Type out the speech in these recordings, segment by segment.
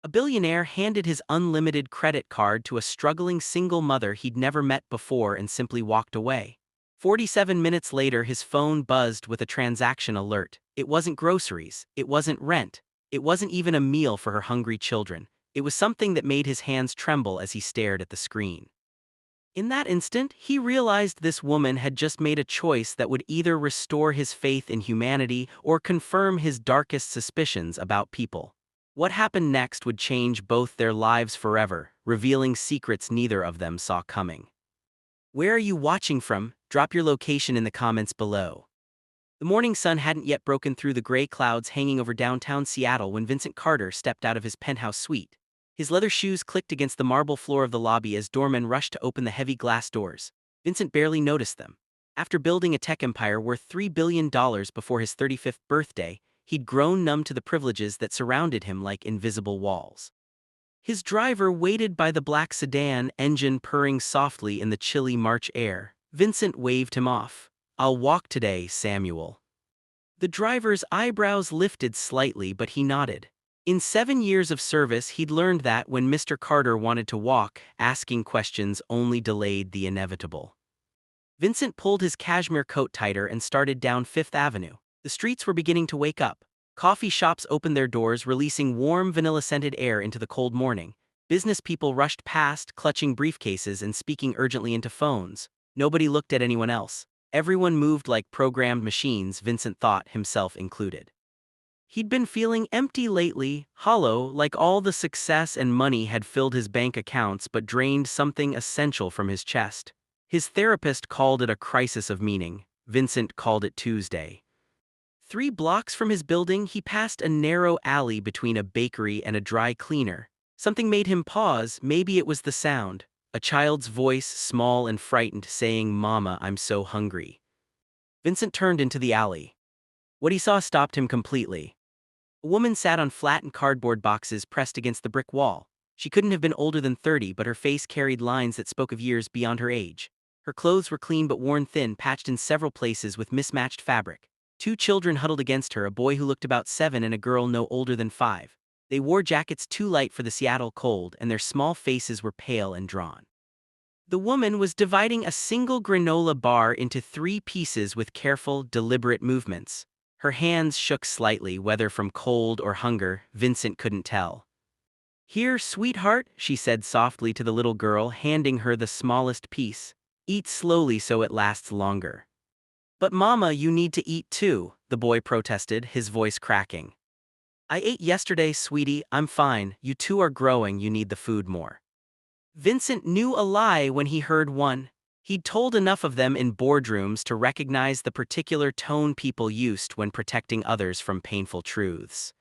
A billionaire handed his unlimited credit card to a struggling single mother he'd never met before and simply walked away. 47 minutes later, his phone buzzed with a transaction alert. It wasn't groceries, it wasn't rent, it wasn't even a meal for her hungry children. It was something that made his hands tremble as he stared at the screen. In that instant, he realized this woman had just made a choice that would either restore his faith in humanity or confirm his darkest suspicions about people. What happened next would change both their lives forever, revealing secrets neither of them saw coming. Where are you watching from? Drop your location in the comments below. The morning sun hadn't yet broken through the gray clouds hanging over downtown Seattle when Vincent Carter stepped out of his penthouse suite. His leather shoes clicked against the marble floor of the lobby as doormen rushed to open the heavy glass doors. Vincent barely noticed them. After building a tech empire worth $3 billion before his 35th birthday, he'd grown numb to the privileges that surrounded him like invisible walls. His driver waited by the black sedan, engine purring softly in the chilly March air. Vincent waved him off. "I'll walk today, Samuel." The driver's eyebrows lifted slightly, but he nodded. In 7 years of service, he'd learned that when Mr. Carter wanted to walk, asking questions only delayed the inevitable. Vincent pulled his cashmere coat tighter and started down Fifth Avenue. The streets were beginning to wake up. Coffee shops opened their doors, releasing warm, vanilla-scented air into the cold morning. Business people rushed past, clutching briefcases and speaking urgently into phones. Nobody looked at anyone else. Everyone moved like programmed machines, Vincent thought, himself included. He'd been feeling empty lately, hollow, like all the success and money had filled his bank accounts but drained something essential from his chest. His therapist called it a crisis of meaning. Vincent called it Tuesday. 3 blocks from his building, he passed a narrow alley between a bakery and a dry cleaner. Something made him pause. Maybe it was the sound. A child's voice, small and frightened, saying, "Mama, I'm so hungry." Vincent turned into the alley. What he saw stopped him completely. A woman sat on flattened cardboard boxes pressed against the brick wall. She couldn't have been older than 30, but her face carried lines that spoke of years beyond her age. Her clothes were clean but worn thin, patched in several places with mismatched fabric. 2 children huddled against her, a boy who looked about 7 and a girl no older than 5. They wore jackets too light for the Seattle cold, and their small faces were pale and drawn. The woman was dividing a single granola bar into 3 pieces with careful, deliberate movements. Her hands shook slightly, whether from cold or hunger, Vincent couldn't tell. "Here, sweetheart," she said softly to the little girl, handing her the smallest piece. "Eat slowly so it lasts longer." "But Mama, you need to eat too," the boy protested, his voice cracking. "I ate yesterday, sweetie, I'm fine. You two are growing, you need the food more." Vincent knew a lie when he heard one. He'd told enough of them in boardrooms to recognize the particular tone people used when protecting others from painful truths.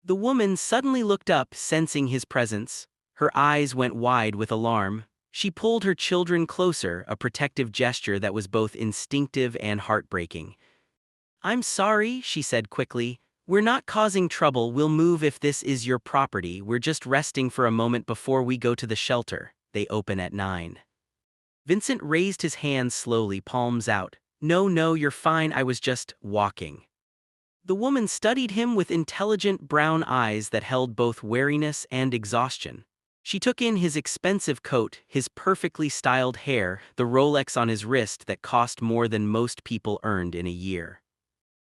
The woman suddenly looked up, sensing his presence. Her eyes went wide with alarm. She pulled her children closer, a protective gesture that was both instinctive and heartbreaking. "I'm sorry," she said quickly. "We're not causing trouble. We'll move if this is your property. We're just resting for a moment before we go to the shelter. They open at 9. Vincent raised his hands slowly, palms out. No, you're fine, I was just walking." The woman studied him with intelligent brown eyes that held both wariness and exhaustion. She took in his expensive coat, his perfectly styled hair, the Rolex on his wrist that cost more than most people earned in a year.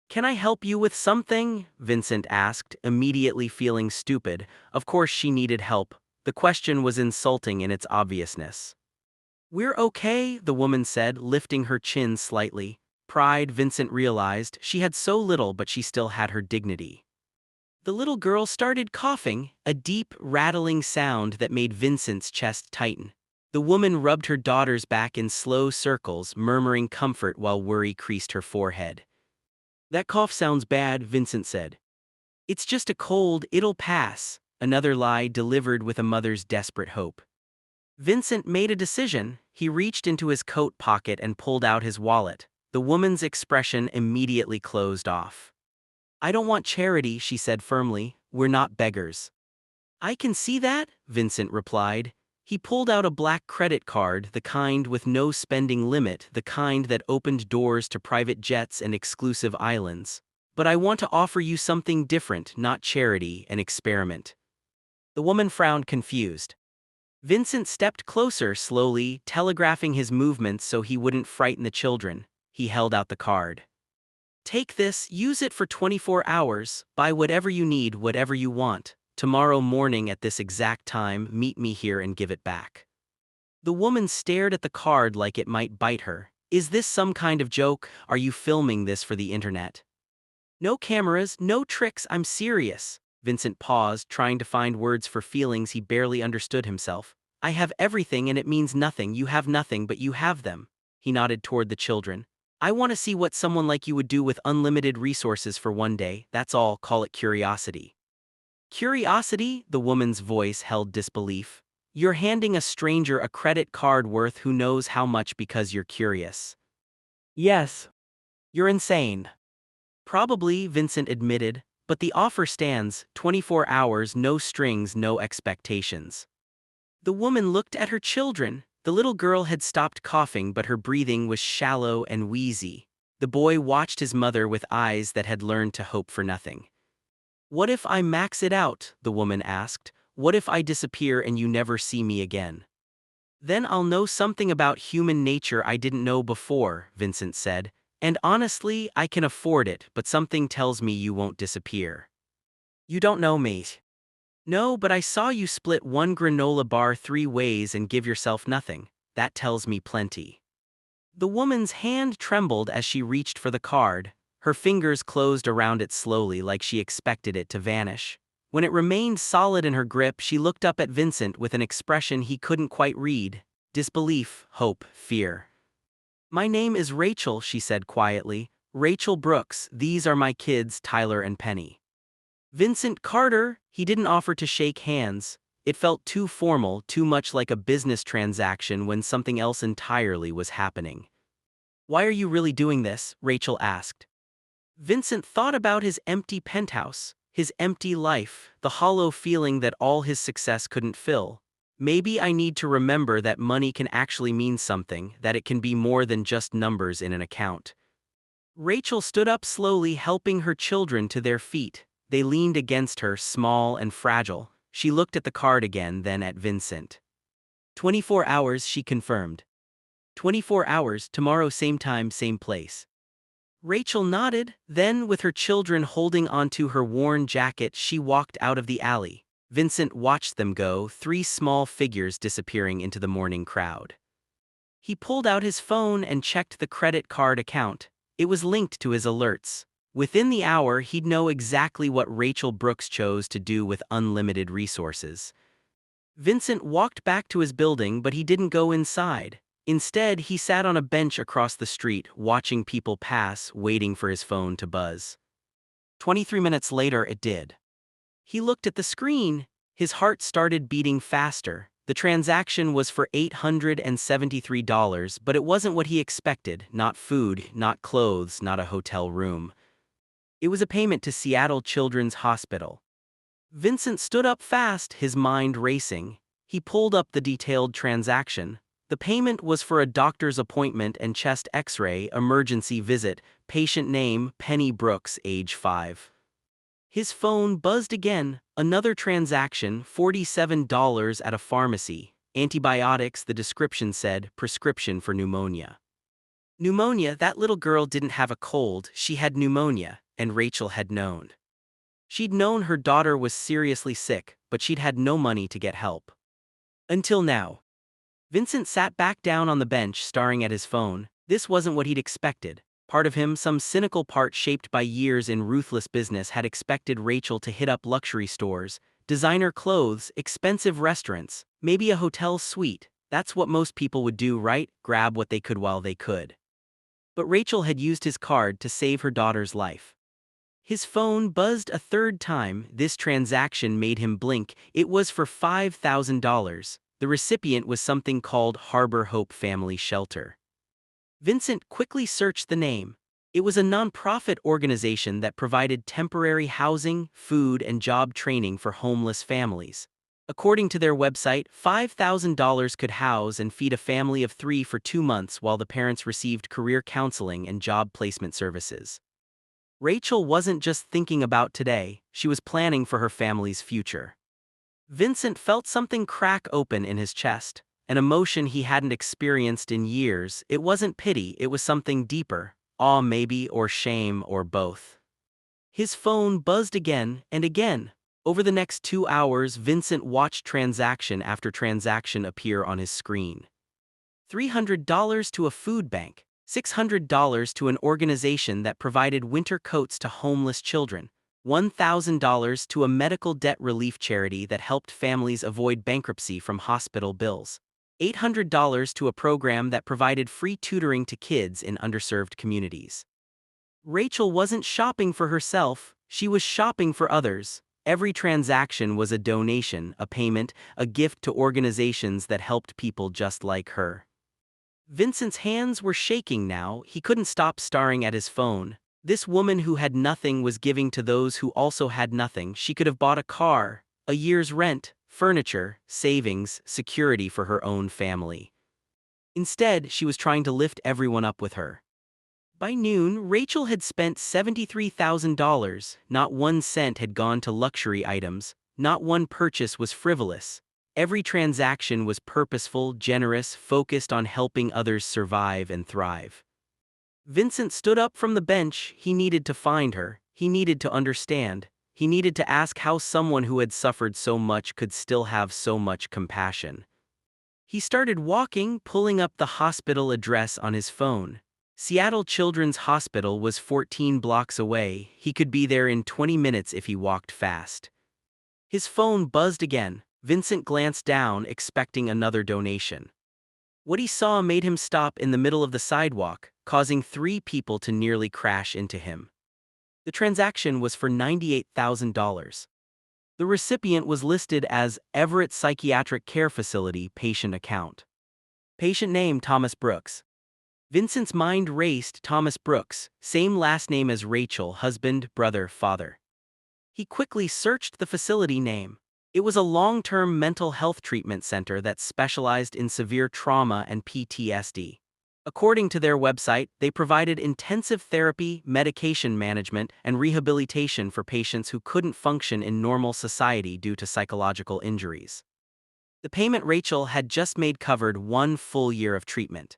"Can I help you with something?" Vincent asked, immediately feeling stupid. Of course she needed help. The question was insulting in its obviousness. "We're okay," the woman said, lifting her chin slightly. Pride, Vincent realized. She had so little, but she still had her dignity. The little girl started coughing, a deep, rattling sound that made Vincent's chest tighten. The woman rubbed her daughter's back in slow circles, murmuring comfort while worry creased her forehead. "That cough sounds bad," Vincent said. "It's just a cold, it'll pass," another lie delivered with a mother's desperate hope. Vincent made a decision. He reached into his coat pocket and pulled out his wallet. The woman's expression immediately closed off. "I don't want charity," she said firmly. "We're not beggars." "I can see that," Vincent replied. He pulled out a black credit card, the kind with no spending limit, the kind that opened doors to private jets and exclusive islands. "But I want to offer you something different, not charity, an experiment." The woman frowned confused. Vincent stepped closer slowly, telegraphing his movements so he wouldn't frighten the children. He held out the card. Take this, use it for 24 hours, buy whatever you need, whatever you want. Tomorrow morning at this exact time, meet me here and give it back. The woman stared at the card like it might bite her. Is this some kind of joke? Are you filming this for the internet? No cameras, no tricks, I'm serious. Vincent paused, trying to find words for feelings he barely understood himself. I have everything and it means nothing. You have nothing, but you have them. He nodded toward the children. I want to see what someone like you would do with unlimited resources for one day, that's all, call it curiosity. Curiosity? The woman's voice held disbelief. You're handing a stranger a credit card worth who knows how much because you're curious. Yes. You're insane. Probably, Vincent admitted, but the offer stands, 24 hours, no strings, no expectations. The woman looked at her children. The little girl had stopped coughing, but her breathing was shallow and wheezy. The boy watched his mother with eyes that had learned to hope for nothing. What if I max it out? The woman asked. What if I disappear and you never see me again? Then I'll know something about human nature I didn't know before, Vincent said. And honestly, I can afford it, but something tells me you won't disappear. You don't know me. No, but I saw you split one granola bar 3 ways and give yourself nothing. That tells me plenty. The woman's hand trembled as she reached for the card. Her fingers closed around it slowly like she expected it to vanish. When it remained solid in her grip, she looked up at Vincent with an expression he couldn't quite read. Disbelief, hope, fear. My name is Rachel, she said quietly. Rachel Brooks, these are my kids, Tyler and Penny. Vincent Carter, he didn't offer to shake hands. It felt too formal, too much like a business transaction when something else entirely was happening. Why are you really doing this? Rachel asked. Vincent thought about his empty penthouse, his empty life, the hollow feeling that all his success couldn't fill. Maybe I need to remember that money can actually mean something, that it can be more than just numbers in an account. Rachel stood up slowly, helping her children to their feet. They leaned against her, small and fragile. She looked at the card again, then at Vincent. 24 hours, she confirmed. 24 hours, tomorrow same time, same place. Rachel nodded, then with her children holding onto her worn jacket, she walked out of the alley. Vincent watched them go, 3 small figures disappearing into the morning crowd. He pulled out his phone and checked the credit card account. It was linked to his alerts. Within the hour, he'd know exactly what Rachel Brooks chose to do with unlimited resources. Vincent walked back to his building, but he didn't go inside. Instead, he sat on a bench across the street, watching people pass, waiting for his phone to buzz. 23 minutes later, it did. He looked at the screen. His heart started beating faster. The transaction was for $873, but it wasn't what he expected. Not food, not clothes, not a hotel room. It was a payment to Seattle Children's Hospital. Vincent stood up fast, his mind racing. He pulled up the detailed transaction. The payment was for a doctor's appointment and chest x-ray, emergency visit, patient name, Penny Brooks, age 5. His phone buzzed again. Another transaction, $47 at a pharmacy. Antibiotics, the description said, prescription for pneumonia. Pneumonia, that little girl didn't have a cold, she had pneumonia. And Rachel had known. She'd known her daughter was seriously sick, but she'd had no money to get help. Until now. Vincent sat back down on the bench, staring at his phone. This wasn't what he'd expected. Part of him, some cynical part shaped by years in ruthless business, had expected Rachel to hit up luxury stores, designer clothes, expensive restaurants, maybe a hotel suite. That's what most people would do, right? Grab what they could while they could. But Rachel had used his card to save her daughter's life. His phone buzzed a third time. This transaction made him blink. It was for $5,000. The recipient was something called Harbor Hope Family Shelter. Vincent quickly searched the name. It was a nonprofit organization that provided temporary housing, food, and job training for homeless families. According to their website, $5,000 could house and feed a family of 3 for 2 months while the parents received career counseling and job placement services. Rachel wasn't just thinking about today, she was planning for her family's future. Vincent felt something crack open in his chest, an emotion he hadn't experienced in years. It wasn't pity, it was something deeper, awe maybe, or shame, or both. His phone buzzed again and again. Over the next 2 hours, Vincent watched transaction after transaction appear on his screen. $300 to a food bank, $600 to an organization that provided winter coats to homeless children, $1,000 to a medical debt relief charity that helped families avoid bankruptcy from hospital bills, $800 to a program that provided free tutoring to kids in underserved communities. Rachel wasn't shopping for herself, she was shopping for others. Every transaction was a donation, a payment, a gift to organizations that helped people just like her. Vincent's hands were shaking now, he couldn't stop staring at his phone. This woman who had nothing was giving to those who also had nothing. She could have bought a car, a year's rent, furniture, savings, security for her own family. Instead, she was trying to lift everyone up with her. By noon, Rachel had spent $73,000. Not 1 cent had gone to luxury items, not one purchase was frivolous. Every transaction was purposeful, generous, focused on helping others survive and thrive. Vincent stood up from the bench. He needed to find her, he needed to understand, he needed to ask how someone who had suffered so much could still have so much compassion. He started walking, pulling up the hospital address on his phone. Seattle Children's Hospital was 14 blocks away. He could be there in 20 minutes if he walked fast. His phone buzzed again. Vincent glanced down, expecting another donation. What he saw made him stop in the middle of the sidewalk, causing 3 people to nearly crash into him. The transaction was for $98,000. The recipient was listed as Everett Psychiatric Care Facility patient account. Patient name Thomas Brooks. Vincent's mind raced. Thomas Brooks, same last name as Rachel, husband, brother, father. He quickly searched the facility name. It was a long-term mental health treatment center that specialized in severe trauma and PTSD. According to their website, they provided intensive therapy, medication management, and rehabilitation for patients who couldn't function in normal society due to psychological injuries. The payment Rachel had just made covered 1 full year of treatment.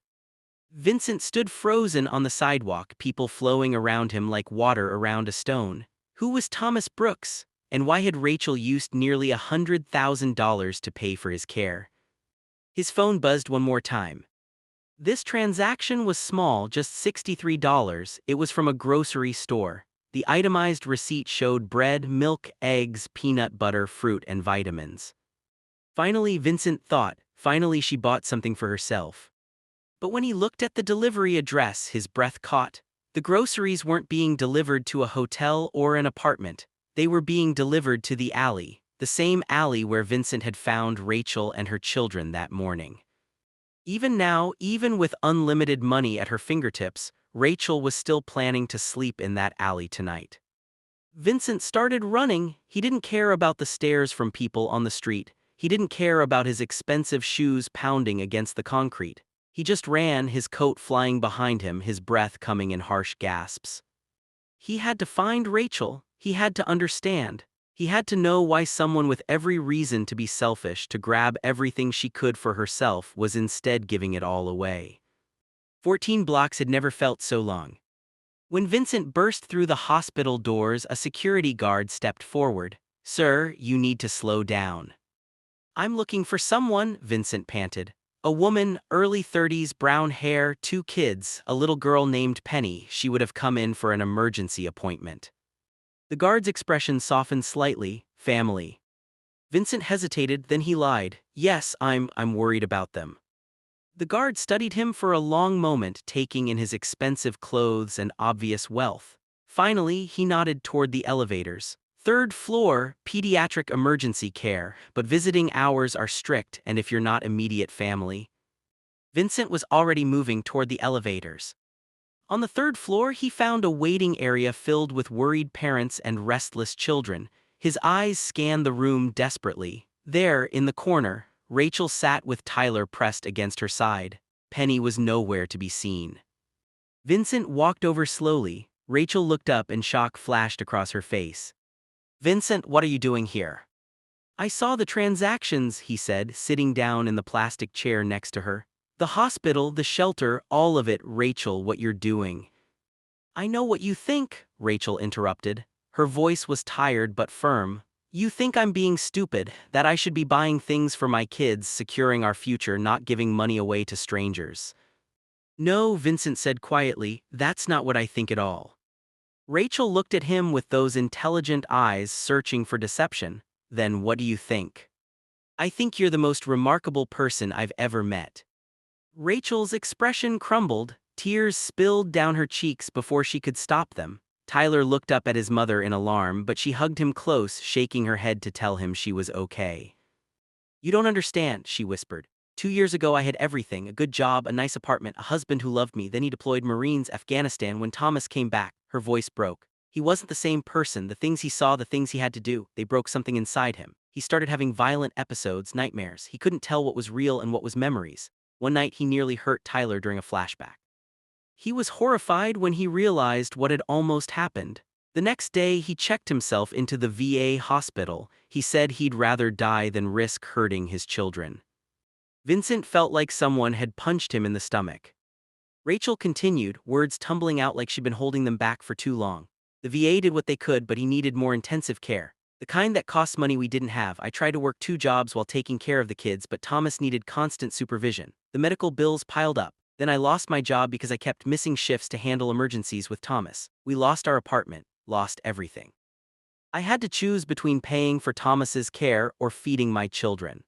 Vincent stood frozen on the sidewalk, people flowing around him like water around a stone. Who was Thomas Brooks, and why had Rachel used nearly $100,000 to pay for his care? His phone buzzed one more time. This transaction was small, just $63. It was from a grocery store. The itemized receipt showed bread, milk, eggs, peanut butter, fruit, and vitamins. Finally, Vincent thought, finally she bought something for herself. But when he looked at the delivery address, his breath caught. The groceries weren't being delivered to a hotel or an apartment. They were being delivered to the alley, the same alley where Vincent had found Rachel and her children that morning. Even now, even with unlimited money at her fingertips, Rachel was still planning to sleep in that alley tonight. Vincent started running. He didn't care about the stares from people on the street. He didn't care about his expensive shoes pounding against the concrete. He just ran, his coat flying behind him, his breath coming in harsh gasps. He had to find Rachel. He had to understand. He had to know why someone with every reason to be selfish, to grab everything she could for herself, was instead giving it all away. 14 blocks had never felt so long. When Vincent burst through the hospital doors, a security guard stepped forward. "Sir, you need to slow down." "I'm looking for someone," Vincent panted. "A woman, early 30s, brown hair, 2 kids, a little girl named Penny. She would have come in for an emergency appointment." The guard's expression softened slightly. "Family." Vincent hesitated, then he lied. "Yes, I'm worried about them." The guard studied him for a long moment, taking in his expensive clothes and obvious wealth. Finally, he nodded toward the elevators. "3rd floor, pediatric emergency care, but visiting hours are strict, and if you're not immediate family." Vincent was already moving toward the elevators. On the 3rd floor, he found a waiting area filled with worried parents and restless children. His eyes scanned the room desperately. There, in the corner, Rachel sat with Tyler pressed against her side. Penny was nowhere to be seen. Vincent walked over slowly. Rachel looked up and shock flashed across her face. "Vincent, what are you doing here?" I saw the transactions, he said, sitting down in the plastic chair next to her. The hospital, the shelter, all of it. Rachel, what you're doing. I know what you think, Rachel interrupted. Her voice was tired but firm. You think I'm being stupid, that I should be buying things for my kids, securing our future, not giving money away to strangers. No, Vincent said quietly, that's not what I think at all. Rachel looked at him with those intelligent eyes searching for deception. Then what do you think? I think you're the most remarkable person I've ever met. Rachel's expression crumbled, tears spilled down her cheeks before she could stop them. Tyler looked up at his mother in alarm, but she hugged him close, shaking her head to tell him she was okay. You don't understand, she whispered. 2 years ago I had everything, a good job, a nice apartment, a husband who loved me. Then he deployed Marines, Afghanistan. When Thomas came back, her voice broke. He wasn't the same person. The things he saw, the things he had to do, they broke something inside him. He started having violent episodes, nightmares. He couldn't tell what was real and what was memories. One night he nearly hurt Tyler during a flashback. He was horrified when he realized what had almost happened. The next day he checked himself into the VA hospital. He said he'd rather die than risk hurting his children. Vincent felt like someone had punched him in the stomach. Rachel continued, words tumbling out like she'd been holding them back for too long. The VA did what they could, but he needed more intensive care. The kind that costs money we didn't have. I tried to work 2 jobs while taking care of the kids, but Thomas needed constant supervision. The medical bills piled up. Then I lost my job because I kept missing shifts to handle emergencies with Thomas. We lost our apartment, lost everything. I had to choose between paying for Thomas's care or feeding my children.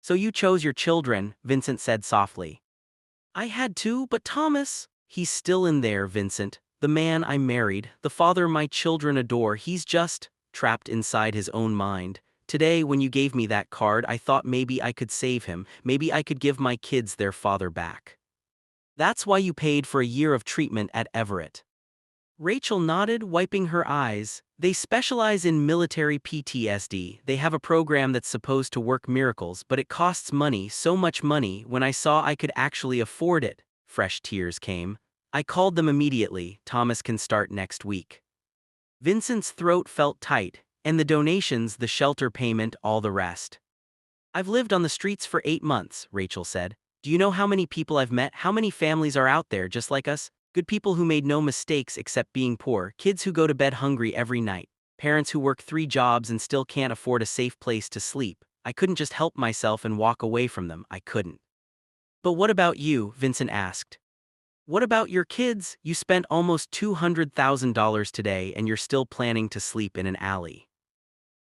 So you chose your children, Vincent said softly. I had to, but Thomas, he's still in there, Vincent. The man I married, the father my children adore, he's just trapped inside his own mind. Today, when you gave me that card, I thought maybe I could save him, maybe I could give my kids their father back. That's why you paid for a year of treatment at Everett. Rachel nodded, wiping her eyes. They specialize in military PTSD. They have a program that's supposed to work miracles, but it costs money, so much money. When I saw I could actually afford it, fresh tears came. I called them immediately. Thomas can start next week. Vincent's throat felt tight, and the donations, the shelter payment, all the rest. I've lived on the streets for 8 months, Rachel said. Do you know how many people I've met? How many families are out there just like us? Good people who made no mistakes except being poor, kids who go to bed hungry every night, parents who work 3 jobs and still can't afford a safe place to sleep. I couldn't just help myself and walk away from them. I couldn't. But what about you? Vincent asked. What about your kids? You spent almost $200,000 today and you're still planning to sleep in an alley.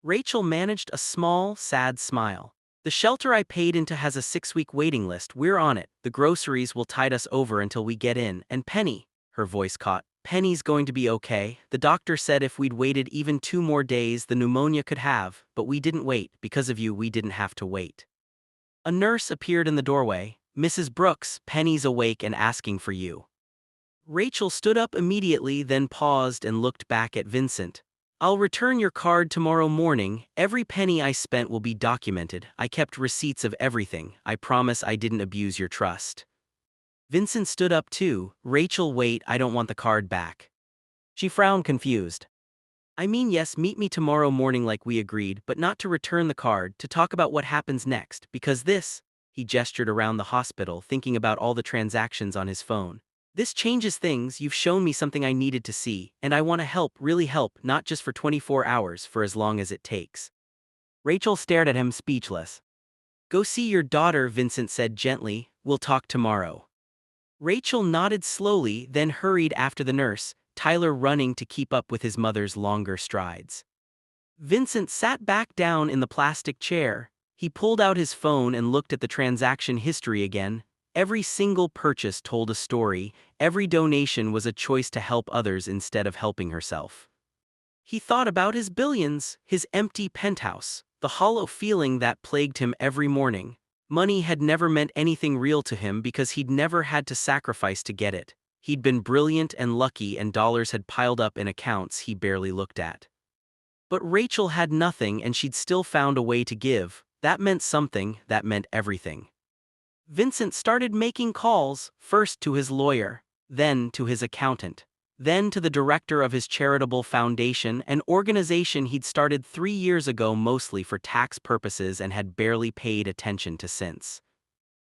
Rachel managed a small, sad smile. The shelter I paid into has a 6-week waiting list. We're on it. The groceries will tide us over until we get in. And Penny, her voice caught. Penny's going to be okay. The doctor said if we'd waited even 2 more days, the pneumonia could have, but we didn't wait. Because of you, we didn't have to wait. A nurse appeared in the doorway. Mrs. Brooks, Penny's awake and asking for you. Rachel stood up immediately, then paused and looked back at Vincent. I'll return your card tomorrow morning. Every penny I spent will be documented. I kept receipts of everything. I promise I didn't abuse your trust. Vincent stood up too. Rachel, wait, I don't want the card back. She frowned, confused. I mean, yes, meet me tomorrow morning like we agreed, but not to return the card, to talk about what happens next, because this, he gestured around the hospital, thinking about all the transactions on his phone. This changes things. You've shown me something I needed to see, and I want to help, really help, not just for 24 hours, for as long as it takes. Rachel stared at him, speechless. Go see your daughter, Vincent said gently. We'll talk tomorrow. Rachel nodded slowly, then hurried after the nurse, Tyler running to keep up with his mother's longer strides. Vincent sat back down in the plastic chair. He pulled out his phone and looked at the transaction history again. Every single purchase told a story. Every donation was a choice to help others instead of helping herself. He thought about his billions, his empty penthouse, the hollow feeling that plagued him every morning. Money had never meant anything real to him because he'd never had to sacrifice to get it. He'd been brilliant and lucky, and dollars had piled up in accounts he barely looked at. But Rachel had nothing, and she'd still found a way to give. That meant something. That meant everything. Vincent started making calls, first to his lawyer, then to his accountant. then to the director of his charitable foundation, an organization he'd started 3 years ago mostly for tax purposes and had barely paid attention to since.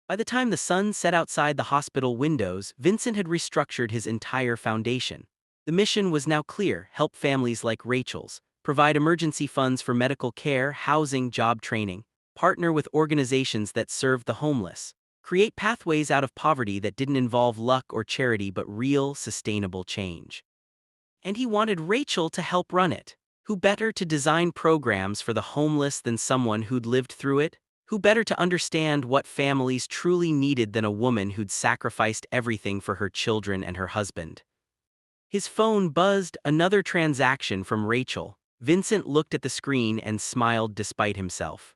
By the time the sun set outside the hospital windows, Vincent had restructured his entire foundation. The mission was now clear: help families like Rachel's, provide emergency funds for medical care, housing, job training, partner with organizations that serve the homeless, create pathways out of poverty that didn't involve luck or charity but real, sustainable change. And he wanted Rachel to help run it. Who better to design programs for the homeless than someone who'd lived through it? Who better to understand what families truly needed than a woman who'd sacrificed everything for her children and her husband? His phone buzzed, another transaction from Rachel. Vincent looked at the screen and smiled despite himself.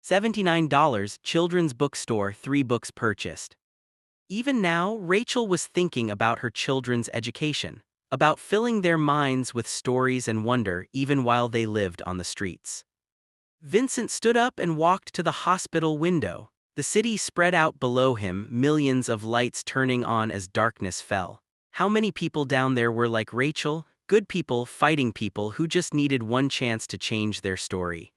$79, children's bookstore, 3 books purchased. Even now, Rachel was thinking about her children's education, about filling their minds with stories and wonder even while they lived on the streets. Vincent stood up and walked to the hospital window. The city spread out below him, millions of lights turning on as darkness fell. How many people down there were like Rachel? Good people, fighting people who just needed one chance to change their story.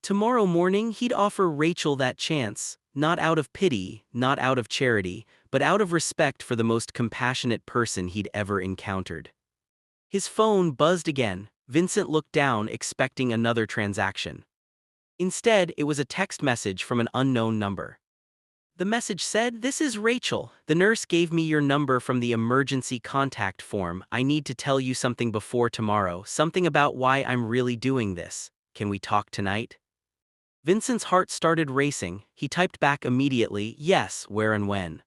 Tomorrow morning he'd offer Rachel that chance, not out of pity, not out of charity, but out of respect for the most compassionate person he'd ever encountered. His phone buzzed again. Vincent looked down, expecting another transaction. Instead, it was a text message from an unknown number. The message said, "This is Rachel. The nurse gave me your number from the emergency contact form. I need to tell you something before tomorrow, something about why I'm really doing this. Can we talk tonight?" Vincent's heart started racing. He typed back immediately, "Yes, where and when."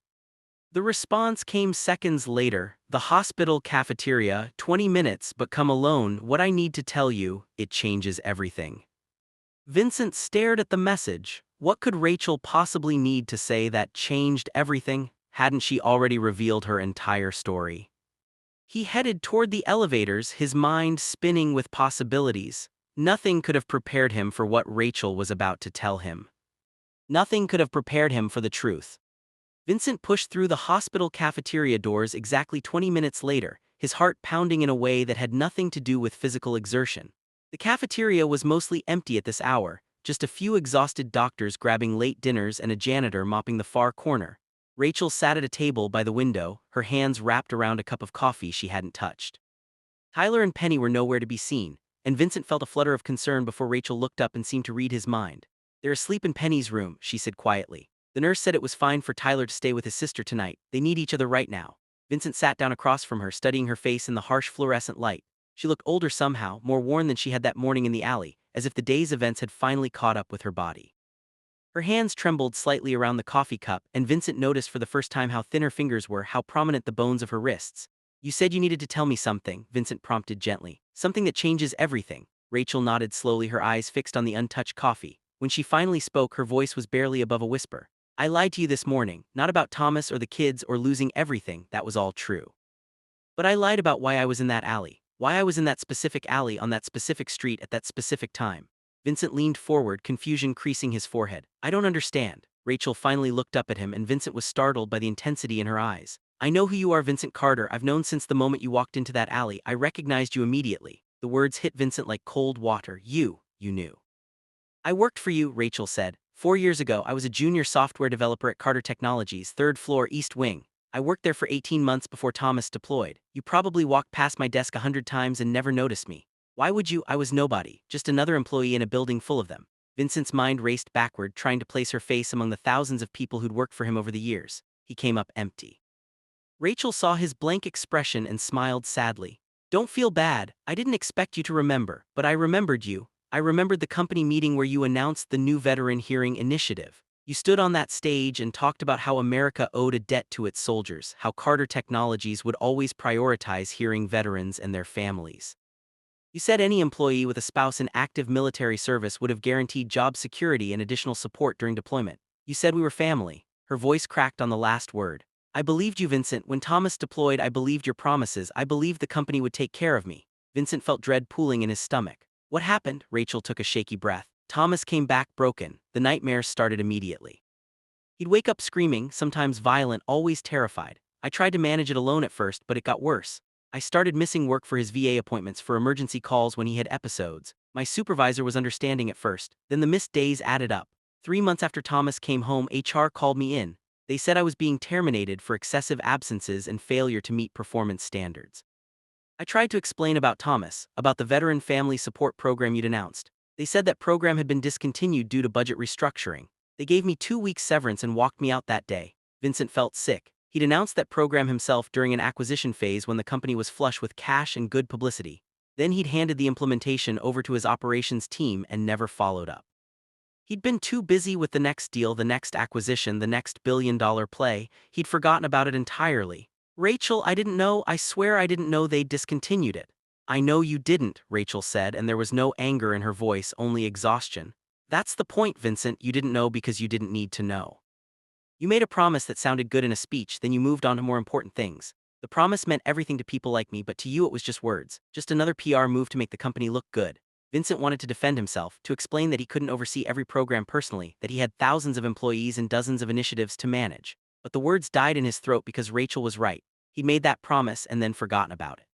The response came seconds later. "The hospital cafeteria, 20 minutes, but come alone. What I need to tell you, it changes everything." Vincent stared at the message. What could Rachel possibly need to say that changed everything? Hadn't she already revealed her entire story? He headed toward the elevators, his mind spinning with possibilities. Nothing could have prepared him for what Rachel was about to tell him. Nothing could have prepared him for the truth. Vincent pushed through the hospital cafeteria doors exactly 20 minutes later, his heart pounding in a way that had nothing to do with physical exertion. The cafeteria was mostly empty at this hour, just a few exhausted doctors grabbing late dinners and a janitor mopping the far corner. Rachel sat at a table by the window, her hands wrapped around a cup of coffee she hadn't touched. Tyler and Penny were nowhere to be seen, and Vincent felt a flutter of concern before Rachel looked up and seemed to read his mind. "They're asleep in Penny's room," she said quietly. "The nurse said it was fine for Tyler to stay with his sister tonight. They need each other right now." Vincent sat down across from her, studying her face in the harsh fluorescent light. She looked older somehow, more worn than she had that morning in the alley, as if the day's events had finally caught up with her body. Her hands trembled slightly around the coffee cup, and Vincent noticed for the first time how thin her fingers were, how prominent the bones of her wrists. "You said you needed to tell me something," Vincent prompted gently. "Something that changes everything." Rachel nodded slowly, her eyes fixed on the untouched coffee. When she finally spoke, her voice was barely above a whisper. "I lied to you this morning, not about Thomas or the kids or losing everything, that was all true. But I lied about why I was in that alley, why I was in that specific alley on that specific street at that specific time." Vincent leaned forward, confusion creasing his forehead. "I don't understand." Rachel finally looked up at him, and Vincent was startled by the intensity in her eyes. "I know who you are, Vincent Carter. I've known since the moment you walked into that alley. I recognized you immediately." The words hit Vincent like cold water. You knew. "I worked for you," Rachel said. 4 years ago, I was a junior software developer at Carter Technologies, 3rd floor, East Wing. I worked there for 18 months before Thomas deployed. You probably walked past my desk 100 times and never noticed me. Why would you? I was nobody, just another employee in a building full of them." Vincent's mind raced backward, trying to place her face among the thousands of people who'd worked for him over the years. He came up empty. Rachel saw his blank expression and smiled sadly. "Don't feel bad. I didn't expect you to remember, but I remembered you. I remembered the company meeting where you announced the new Veteran Hearing Initiative. You stood on that stage and talked about how America owed a debt to its soldiers, how Carter Technologies would always prioritize hearing veterans and their families. You said any employee with a spouse in active military service would have guaranteed job security and additional support during deployment. You said we were family." Her voice cracked on the last word. "I believed you, Vincent. When Thomas deployed, I believed your promises. I believed the company would take care of me." Vincent felt dread pooling in his stomach. "What happened?" Rachel took a shaky breath. "Thomas came back broken. The nightmares started immediately. He'd wake up screaming, sometimes violent, always terrified. I tried to manage it alone at first, but it got worse. I started missing work for his VA appointments for emergency calls when he had episodes. My supervisor was understanding at first, then the missed days added up. 3 months after Thomas came home, HR called me in. They said I was being terminated for excessive absences and failure to meet performance standards. I tried to explain about Thomas, about the veteran family support program you'd announced. They said that program had been discontinued due to budget restructuring. They gave me 2 weeks severance and walked me out that day. Vincent felt sick. He'd announced that program himself during an acquisition phase when the company was flush with cash and good publicity. Then he'd handed the implementation over to his operations team and never followed up. He'd been too busy with the next deal, the next acquisition, the next billion-dollar play. He'd forgotten about it entirely. Rachel, I swear I didn't know they'd discontinued it. I know you didn't, Rachel said, and there was no anger in her voice, only exhaustion. That's the point, Vincent, you didn't know because you didn't need to know. You made a promise that sounded good in a speech, then you moved on to more important things. The promise meant everything to people like me, but to you it was just words, just another PR move to make the company look good. Vincent wanted to defend himself, to explain that he couldn't oversee every program personally, that he had thousands of employees and dozens of initiatives to manage. But the words died in his throat because Rachel was right. He'd made that promise and then forgotten about it.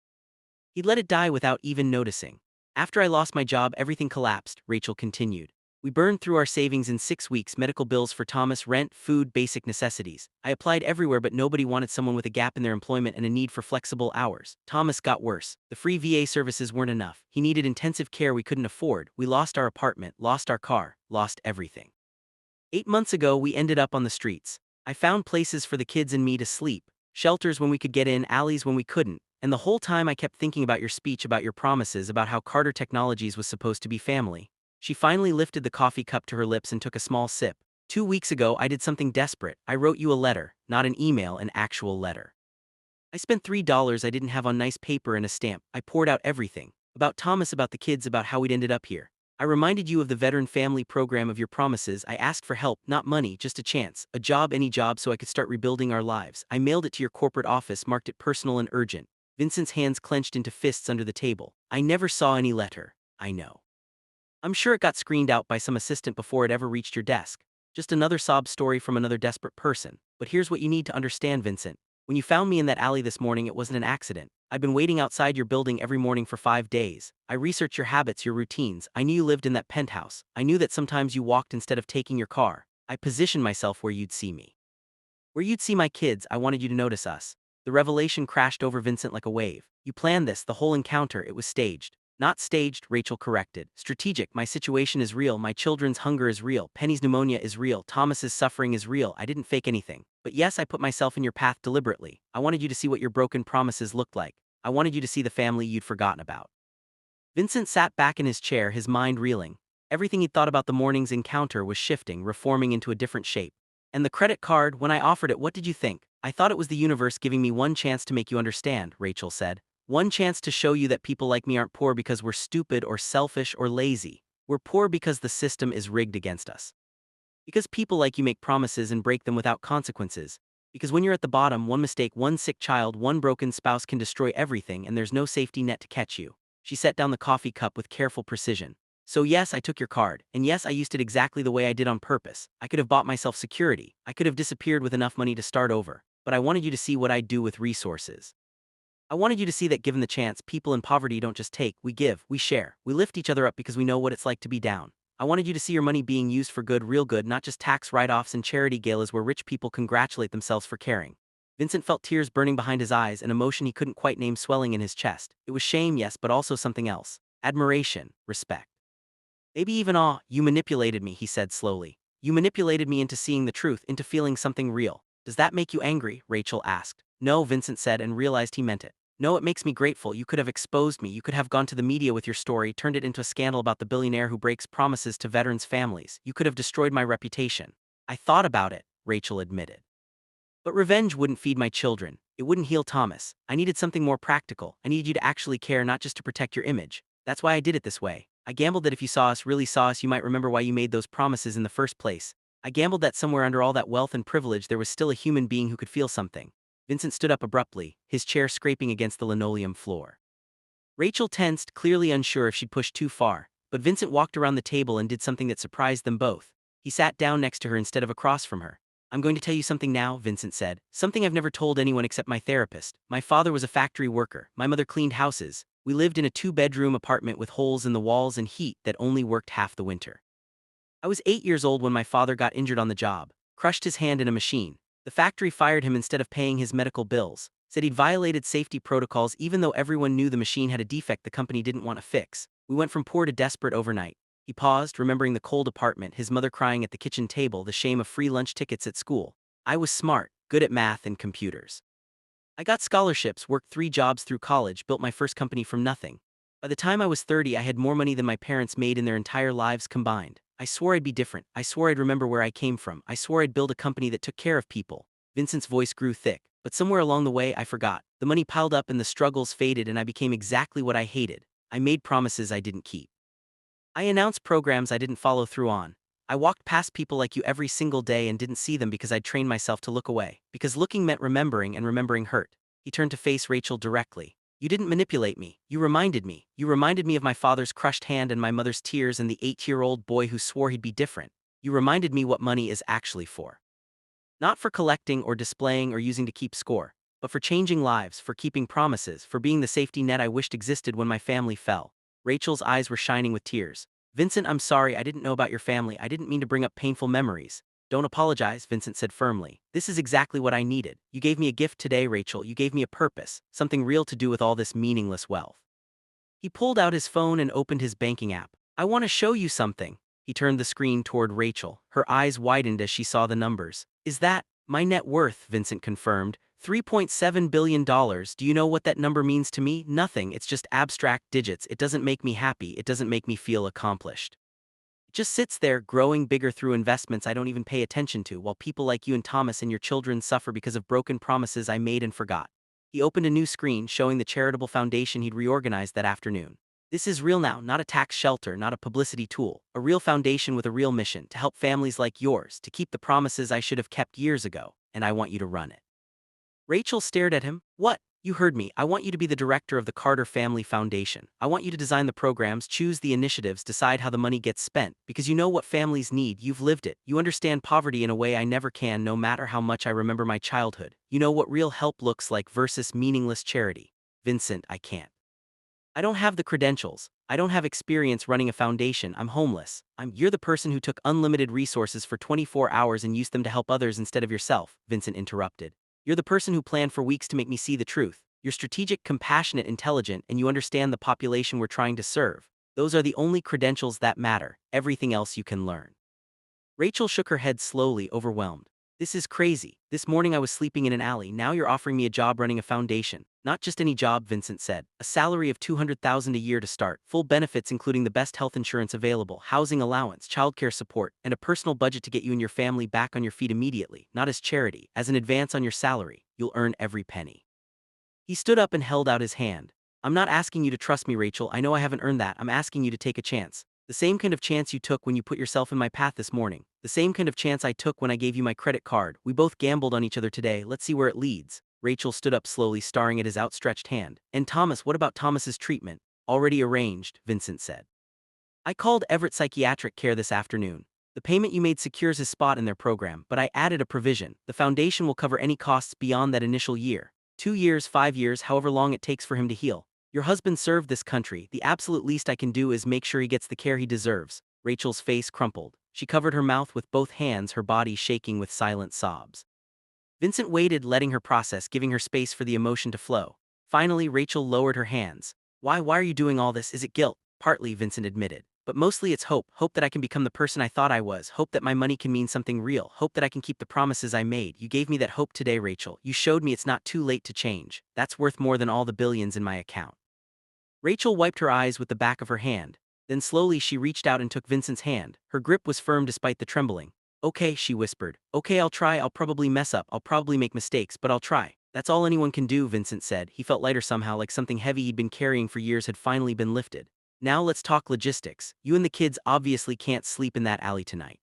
He'd let it die without even noticing. After I lost my job, everything collapsed, Rachel continued. We burned through our savings in 6 weeks, medical bills for Thomas, rent, food, basic necessities. I applied everywhere but nobody wanted someone with a gap in their employment and a need for flexible hours. Thomas got worse. The free VA services weren't enough. He needed intensive care we couldn't afford. We lost our apartment, lost our car, lost everything. 8 months ago, we ended up on the streets. I found places for the kids and me to sleep, shelters when we could get in, alleys when we couldn't. And the whole time I kept thinking about your speech, about your promises, about how Carter Technologies was supposed to be family. She finally lifted the coffee cup to her lips and took a small sip. 2 weeks ago, I did something desperate. I wrote you a letter, not an email, an actual letter. I spent $3 I didn't have on nice paper and a stamp. I poured out everything. About Thomas, about the kids, about how we'd ended up here. I reminded you of the veteran family program, of your promises. I asked for help, not money, just a chance, a job, any job, so I could start rebuilding our lives. I mailed it to your corporate office, marked it personal and urgent. Vincent's hands clenched into fists under the table. I never saw any letter. I know. I'm sure it got screened out by some assistant before it ever reached your desk. Just another sob story from another desperate person. But here's what you need to understand, Vincent. When you found me in that alley this morning, it wasn't an accident. I've been waiting outside your building every morning for 5 days. I researched your habits, your routines. I knew you lived in that penthouse. I knew that sometimes you walked instead of taking your car. I positioned myself where you'd see me. Where you'd see my kids. I wanted you to notice us. The revelation crashed over Vincent like a wave. You planned this, the whole encounter. It was staged. Not staged, Rachel corrected. Strategic. My situation is real. My children's hunger is real. Penny's pneumonia is real. Thomas's suffering is real. I didn't fake anything. But yes, I put myself in your path deliberately. I wanted you to see what your broken promises looked like. I wanted you to see the family you'd forgotten about. Vincent sat back in his chair, his mind reeling. Everything he'd thought about the morning's encounter was shifting, reforming into a different shape. And the credit card, when I offered it, what did you think? I thought it was the universe giving me one chance to make you understand, Rachel said. One chance to show you that people like me aren't poor because we're stupid or selfish or lazy. We're poor because the system is rigged against us. Because people like you make promises and break them without consequences. Because when you're at the bottom, one mistake, one sick child, one broken spouse can destroy everything, and there's no safety net to catch you. She set down the coffee cup with careful precision. So yes, I took your card, and yes, I used it exactly the way I did on purpose. I could have bought myself security. I could have disappeared with enough money to start over. But I wanted you to see what I'd do with resources. I wanted you to see that given the chance, people in poverty don't just take, we give, we share. We lift each other up because we know what it's like to be down. I wanted you to see your money being used for good, real good, not just tax write-offs and charity galas where rich people congratulate themselves for caring. Vincent felt tears burning behind his eyes, an emotion he couldn't quite name swelling in his chest. It was shame, yes, but also something else. Admiration, respect. Maybe even awe. You manipulated me, he said slowly. You manipulated me into seeing the truth, into feeling something real. Does that make you angry? Rachel asked. No, Vincent said, and realized he meant it. No, it makes me grateful. You could have exposed me. You could have gone to the media with your story, turned it into a scandal about the billionaire who breaks promises to veterans' families. You could have destroyed my reputation. I thought about it, Rachel admitted. But revenge wouldn't feed my children. It wouldn't heal Thomas. I needed something more practical. I needed you to actually care, not just to protect your image. That's why I did it this way. I gambled that if you saw us, really saw us, you might remember why you made those promises in the first place. I gambled that somewhere under all that wealth and privilege there was still a human being who could feel something. Vincent stood up abruptly, his chair scraping against the linoleum floor. Rachel tensed, clearly unsure if she'd pushed too far, but Vincent walked around the table and did something that surprised them both. He sat down next to her instead of across from her. I'm going to tell you something now, Vincent said. Something I've never told anyone except my therapist. My father was a factory worker. My mother cleaned houses. We lived in a two-bedroom apartment with holes in the walls and heat that only worked half the winter. I was 8 years old when my father got injured on the job, crushed his hand in a machine. The factory fired him instead of paying his medical bills, said he'd violated safety protocols even though everyone knew the machine had a defect the company didn't want to fix. We went from poor to desperate overnight. He paused, remembering the cold apartment, his mother crying at the kitchen table, the shame of free lunch tickets at school. I was smart, good at math and computers. I got scholarships, worked 3 jobs through college, built my first company from nothing. By the time I was 30, I had more money than my parents made in their entire lives combined. I swore I'd be different. I swore I'd remember where I came from. I swore I'd build a company that took care of people. Vincent's voice grew thick, but somewhere along the way I forgot. The money piled up and the struggles faded and I became exactly what I hated. I made promises I didn't keep. I announced programs I didn't follow through on. I walked past people like you every single day and didn't see them because I'd trained myself to look away. Because looking meant remembering and remembering hurt. He turned to face Rachel directly. You didn't manipulate me. You reminded me. You reminded me of my father's crushed hand and my mother's tears and the 8-year-old boy who swore he'd be different. You reminded me what money is actually for. Not for collecting or displaying or using to keep score, but for changing lives, for keeping promises, for being the safety net I wished existed when my family fell. Rachel's eyes were shining with tears. Vincent, I'm sorry, I didn't know about your family. I didn't mean to bring up painful memories. Don't apologize, Vincent said firmly. This is exactly what I needed. You gave me a gift today, Rachel. You gave me a purpose, something real to do with all this meaningless wealth. He pulled out his phone and opened his banking app. I want to show you something. He turned the screen toward Rachel. Her eyes widened as she saw the numbers. Is that my net worth? Vincent confirmed. $3.7 billion. Do you know what that number means to me? Nothing. It's just abstract digits. It doesn't make me happy. It doesn't make me feel accomplished. It just sits there, growing bigger through investments I don't even pay attention to, while people like you and Thomas and your children suffer because of broken promises I made and forgot. He opened a new screen showing the charitable foundation he'd reorganized that afternoon. This is real now, not a tax shelter, not a publicity tool, a real foundation with a real mission, to help families like yours, to keep the promises I should have kept years ago, and I want you to run it. Rachel stared at him. What? You heard me. I want you to be the director of the Carter Family Foundation. I want you to design the programs, choose the initiatives, decide how the money gets spent, because you know what families need. You've lived it. You understand poverty in a way I never can, no matter how much I remember my childhood. You know what real help looks like versus meaningless charity. Vincent, I can't. I don't have the credentials. I don't have experience running a foundation. I'm homeless. You're the person who took unlimited resources for 24 hours and used them to help others instead of yourself, Vincent interrupted. You're the person who planned for weeks to make me see the truth. You're strategic, compassionate, intelligent, and you understand the population we're trying to serve. Those are the only credentials that matter. Everything else you can learn. Rachel shook her head slowly, overwhelmed. This is crazy. This morning I was sleeping in an alley. Now you're offering me a job running a foundation. Not just any job, Vincent said. A salary of $200,000 a year to start, full benefits including the best health insurance available, housing allowance, childcare support, and a personal budget to get you and your family back on your feet immediately, not as charity, as an advance on your salary. You'll earn every penny. He stood up and held out his hand. I'm not asking you to trust me, Rachel. I know I haven't earned that. I'm asking you to take a chance. The same kind of chance you took when you put yourself in my path this morning. The same kind of chance I took when I gave you my credit card. We both gambled on each other today. Let's see where it leads. Rachel stood up slowly, staring at his outstretched hand. And Thomas, what about Thomas's treatment? Already arranged, Vincent said. I called Everett Psychiatric Care this afternoon. The payment you made secures his spot in their program, but I added a provision. The foundation will cover any costs beyond that initial year. 2 years, 5 years, however long it takes for him to heal. Your husband served this country. The absolute least I can do is make sure he gets the care he deserves. Rachel's face crumpled. She covered her mouth with both hands, her body shaking with silent sobs. Vincent waited, letting her process, giving her space for the emotion to flow. Finally, Rachel lowered her hands. Why are you doing all this? Is it guilt? Partly, Vincent admitted. But mostly it's hope. Hope that I can become the person I thought I was. Hope that my money can mean something real. Hope that I can keep the promises I made. You gave me that hope today, Rachel. You showed me it's not too late to change. That's worth more than all the billions in my account. Rachel wiped her eyes with the back of her hand. Then slowly she reached out and took Vincent's hand. Her grip was firm despite the trembling. Okay, she whispered. Okay, I'll try. I'll probably mess up. I'll probably make mistakes, but I'll try. That's all anyone can do, Vincent said. He felt lighter somehow, like something heavy he'd been carrying for years had finally been lifted. Now let's talk logistics. You and the kids obviously can't sleep in that alley tonight.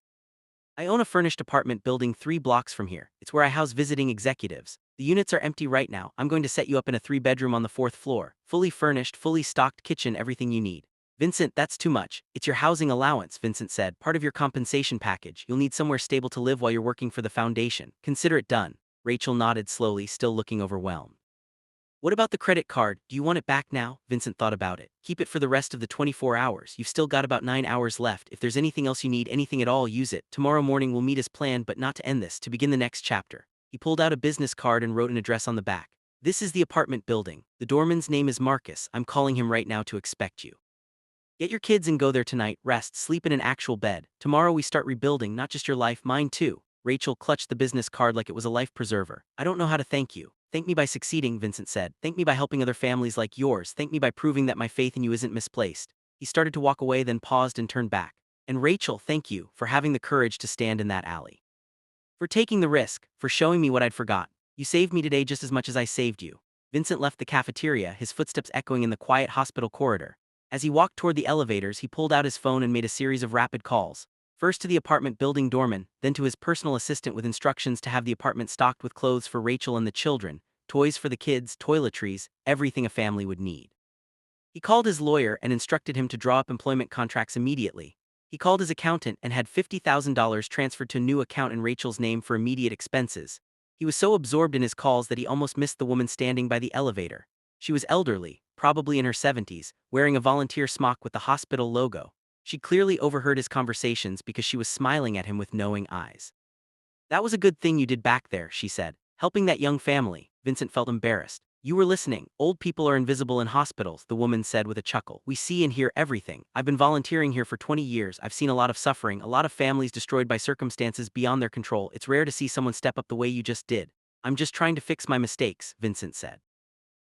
I own a furnished apartment building 3 blocks from here. It's where I house visiting executives. The units are empty right now. I'm going to set you up in a 3-bedroom on the 4th floor. Fully furnished, fully stocked kitchen, everything you need. Vincent, that's too much. It's your housing allowance, Vincent said, part of your compensation package. You'll need somewhere stable to live while you're working for the foundation. Consider it done. Rachel nodded slowly, still looking overwhelmed. What about the credit card? Do you want it back now? Vincent thought about it. Keep it for the rest of the 24 hours. You've still got about 9 hours left. If there's anything else you need, anything at all, use it. Tomorrow morning we'll meet as planned, but not to end this, to begin the next chapter. He pulled out a business card and wrote an address on the back. This is the apartment building. The doorman's name is Marcus. I'm calling him right now to expect you. Get your kids and go there tonight, rest, sleep in an actual bed. Tomorrow we start rebuilding, not just your life, mine too. Rachel clutched the business card like it was a life preserver. I don't know how to thank you. Thank me by succeeding, Vincent said. Thank me by helping other families like yours. Thank me by proving that my faith in you isn't misplaced. He started to walk away, then paused and turned back. And Rachel, thank you for having the courage to stand in that alley. For taking the risk, for showing me what I'd forgot. You saved me today just as much as I saved you. Vincent left the cafeteria, his footsteps echoing in the quiet hospital corridor. As he walked toward the elevators, he pulled out his phone and made a series of rapid calls. First to the apartment building doorman, then to his personal assistant with instructions to have the apartment stocked with clothes for Rachel and the children, toys for the kids, toiletries, everything a family would need. He called his lawyer and instructed him to draw up employment contracts immediately. He called his accountant and had $50,000 transferred to a new account in Rachel's name for immediate expenses. He was so absorbed in his calls that he almost missed the woman standing by the elevator. She was elderly, probably in her 70s, wearing a volunteer smock with the hospital logo. She clearly overheard his conversations because she was smiling at him with knowing eyes. That was a good thing you did back there, she said. Helping that young family. Vincent felt embarrassed. You were listening. Old people are invisible in hospitals, the woman said with a chuckle. We see and hear everything. I've been volunteering here for 20 years. I've seen a lot of suffering, a lot of families destroyed by circumstances beyond their control. It's rare to see someone step up the way you just did. I'm just trying to fix my mistakes, Vincent said.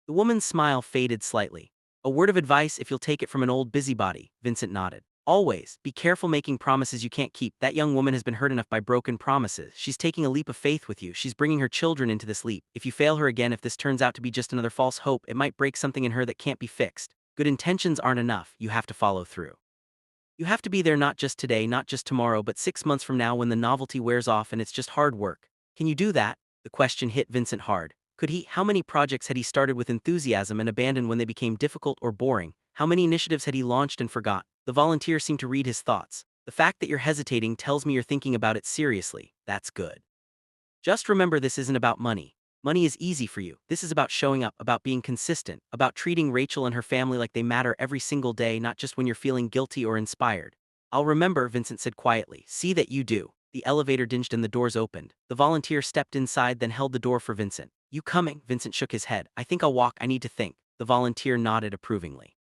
The woman's smile faded slightly. A word of advice if you'll take it from an old busybody, Vincent nodded. Always, be careful making promises you can't keep. That young woman has been hurt enough by broken promises. She's taking a leap of faith with you. She's bringing her children into this leap. If you fail her again, if this turns out to be just another false hope, it might break something in her that can't be fixed. Good intentions aren't enough. You have to follow through. You have to be there not just today, not just tomorrow, but 6 months from now when the novelty wears off and it's just hard work. Can you do that? The question hit Vincent hard. Could he? How many projects had he started with enthusiasm and abandoned when they became difficult or boring? How many initiatives had he launched and forgot? The volunteer seemed to read his thoughts. The fact that you're hesitating tells me you're thinking about it seriously. That's good. Just remember, this isn't about money. Money is easy for you. This is about showing up, about being consistent, about treating Rachel and her family like they matter every single day, not just when you're feeling guilty or inspired. I'll remember, Vincent said quietly. See that you do. The elevator dinged and the doors opened. The volunteer stepped inside, then held the door for Vincent. You coming? Vincent shook his head. I think I'll walk. I need to think. The volunteer nodded approvingly.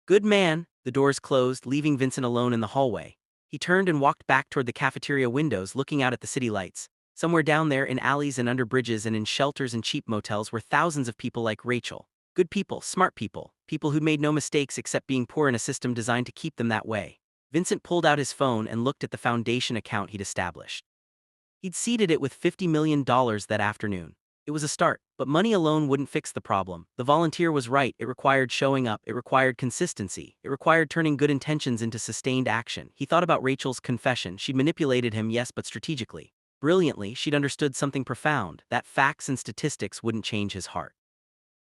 Good man. The doors closed, leaving Vincent alone in the hallway. He turned and walked back toward the cafeteria windows, looking out at the city lights. Somewhere down there, in alleys and under bridges and in shelters and cheap motels, were thousands of people like Rachel. Good people, smart people, people who'd made no mistakes except being poor in a system designed to keep them that way. Vincent pulled out his phone and looked at the foundation account he'd established. He'd seeded it with $50 million that afternoon. It was a start, but money alone wouldn't fix the problem. The volunteer was right. It required showing up. It required consistency. It required turning good intentions into sustained action. He thought about Rachel's confession. She'd manipulated him, yes, but strategically. Brilliantly, she'd understood something profound, that facts and statistics wouldn't change his heart.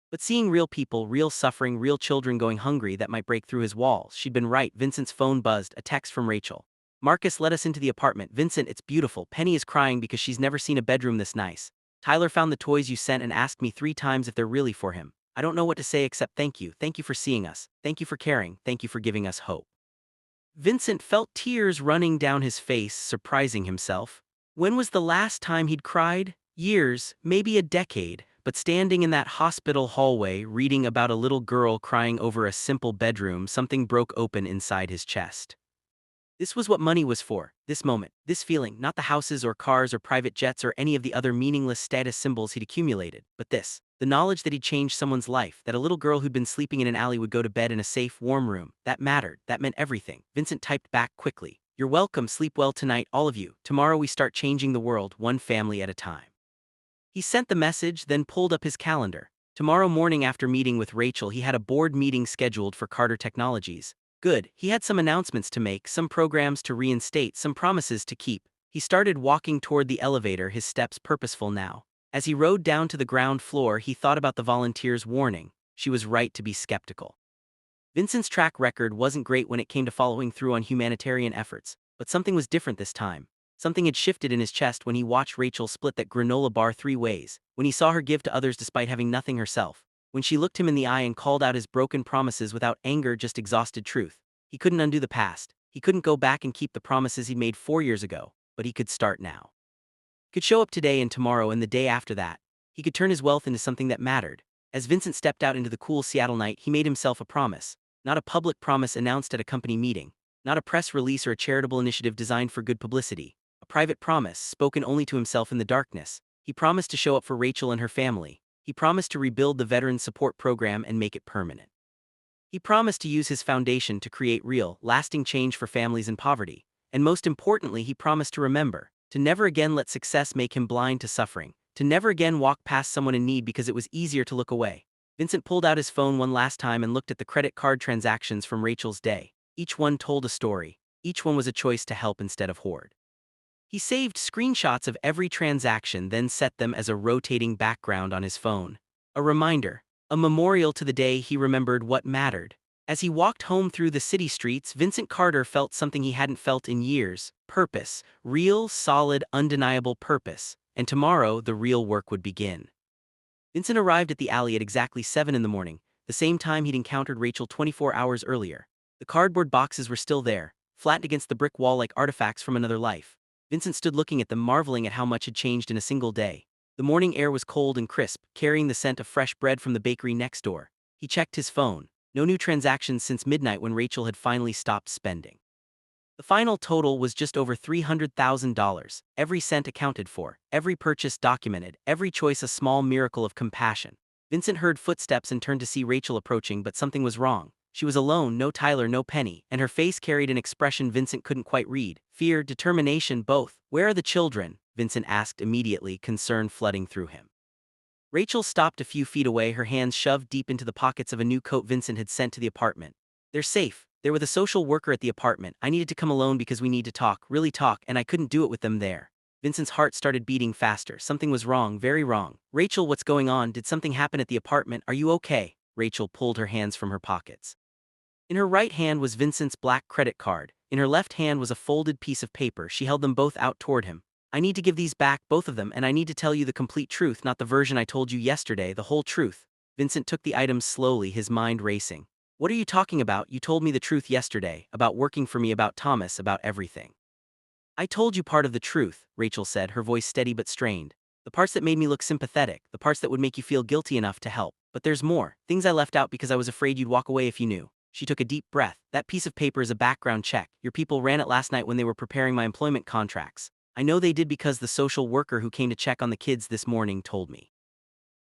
But seeing real people, real suffering, real children going hungry, that might break through his walls. She'd been right. Vincent's phone buzzed, a text from Rachel. Marcus, let us into the apartment. Vincent, it's beautiful. Penny is crying because she's never seen a bedroom this nice. Tyler found the toys you sent and asked me 3 times if they're really for him. I don't know what to say except thank you. Thank you for seeing us. Thank you for caring. Thank you for giving us hope. Vincent felt tears running down his face, surprising himself. When was the last time he'd cried? Years, maybe a decade, but standing in that hospital hallway, reading about a little girl crying over a simple bedroom, something broke open inside his chest. This was what money was for, this moment, this feeling, not the houses or cars or private jets or any of the other meaningless status symbols he'd accumulated, but this, the knowledge that he'd changed someone's life, that a little girl who'd been sleeping in an alley would go to bed in a safe, warm room. That mattered, that meant everything. Vincent typed back quickly. You're welcome, sleep well tonight, all of you. Tomorrow we start changing the world, one family at a time. He sent the message, then pulled up his calendar. Tomorrow morning after meeting with Rachel, he had a board meeting scheduled for Carter Technologies. Good, he had some announcements to make, some programs to reinstate, some promises to keep. He started walking toward the elevator, his steps purposeful now. As he rode down to the ground floor, he thought about the volunteer's warning. She was right to be skeptical. Vincent's track record wasn't great when it came to following through on humanitarian efforts, but something was different this time. Something had shifted in his chest when he watched Rachel split that granola bar 3 ways, when he saw her give to others despite having nothing herself, when she looked him in the eye and called out his broken promises without anger, just exhausted truth. He couldn't undo the past. He couldn't go back and keep the promises he'd made 4 years ago, but he could start now. He could show up today and tomorrow and the day after that. He could turn his wealth into something that mattered. As Vincent stepped out into the cool Seattle night, he made himself a promise. Not a public promise announced at a company meeting. Not a press release or a charitable initiative designed for good publicity. A private promise, spoken only to himself in the darkness. He promised to show up for Rachel and her family. He promised to rebuild the Veterans Support Program and make it permanent. He promised to use his foundation to create real, lasting change for families in poverty. And most importantly, he promised to remember, to never again let success make him blind to suffering, to never again walk past someone in need because it was easier to look away. Vincent pulled out his phone one last time and looked at the credit card transactions from Rachel's day. Each one told a story. Each one was a choice to help instead of hoard. He saved screenshots of every transaction, then set them as a rotating background on his phone. A reminder, a memorial to the day he remembered what mattered. As he walked home through the city streets, Vincent Carter felt something he hadn't felt in years. Purpose. Real, solid, undeniable purpose. And tomorrow, the real work would begin. Vincent arrived at the alley at exactly 7 in the morning, the same time he'd encountered Rachel 24 hours earlier. The cardboard boxes were still there, flattened against the brick wall like artifacts from another life. Vincent stood looking at them, marveling at how much had changed in a single day. The morning air was cold and crisp, carrying the scent of fresh bread from the bakery next door. He checked his phone. No new transactions since midnight when Rachel had finally stopped spending. The final total was just over $300,000, every cent accounted for, every purchase documented, every choice a small miracle of compassion. Vincent heard footsteps and turned to see Rachel approaching, but something was wrong. She was alone, no Tyler, no Penny, and her face carried an expression Vincent couldn't quite read. Fear, determination, both. "Where are the children?" Vincent asked immediately, concern flooding through him. Rachel stopped a few feet away, her hands shoved deep into the pockets of a new coat Vincent had sent to the apartment. "They're safe. They're with a social worker at the apartment. I needed to come alone because we need to talk, really talk, and I couldn't do it with them there." Vincent's heart started beating faster. Something was wrong, very wrong. "Rachel, what's going on? Did something happen at the apartment? Are you okay?" Rachel pulled her hands from her pockets. In her right hand was Vincent's black credit card. In her left hand was a folded piece of paper. She held them both out toward him. "I need to give these back, both of them, and I need to tell you the complete truth, not the version I told you yesterday, the whole truth." Vincent took the items slowly, his mind racing. "What are you talking about? You told me the truth yesterday, about working for me, about Thomas, about everything." "I told you part of the truth," Rachel said, her voice steady but strained. "The parts that made me look sympathetic, the parts that would make you feel guilty enough to help. But there's more, things I left out because I was afraid you'd walk away if you knew." She took a deep breath. "That piece of paper is a background check. Your people ran it last night when they were preparing my employment contracts. I know they did because the social worker who came to check on the kids this morning told me.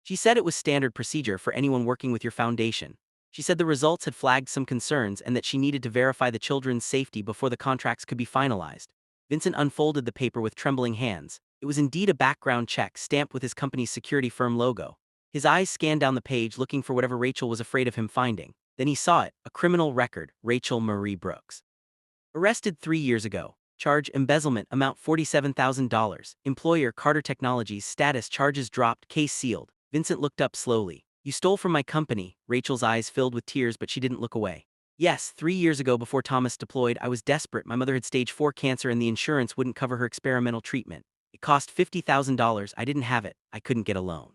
She said it was standard procedure for anyone working with your foundation. She said the results had flagged some concerns and that she needed to verify the children's safety before the contracts could be finalized." Vincent unfolded the paper with trembling hands. It was indeed a background check, stamped with his company's security firm logo. His eyes scanned down the page, looking for whatever Rachel was afraid of him finding. Then he saw it, a criminal record, Rachel Marie Brooks. Arrested 3 years ago. Charge embezzlement, amount $47,000. Employer Carter Technologies, status charges dropped, case sealed. Vincent looked up slowly. "You stole from my company." Rachel's eyes filled with tears, but she didn't look away. "Yes, 3 years ago before Thomas deployed, I was desperate. My mother had stage 4 cancer and the insurance wouldn't cover her experimental treatment. It cost $50,000. I didn't have it. I couldn't get a loan.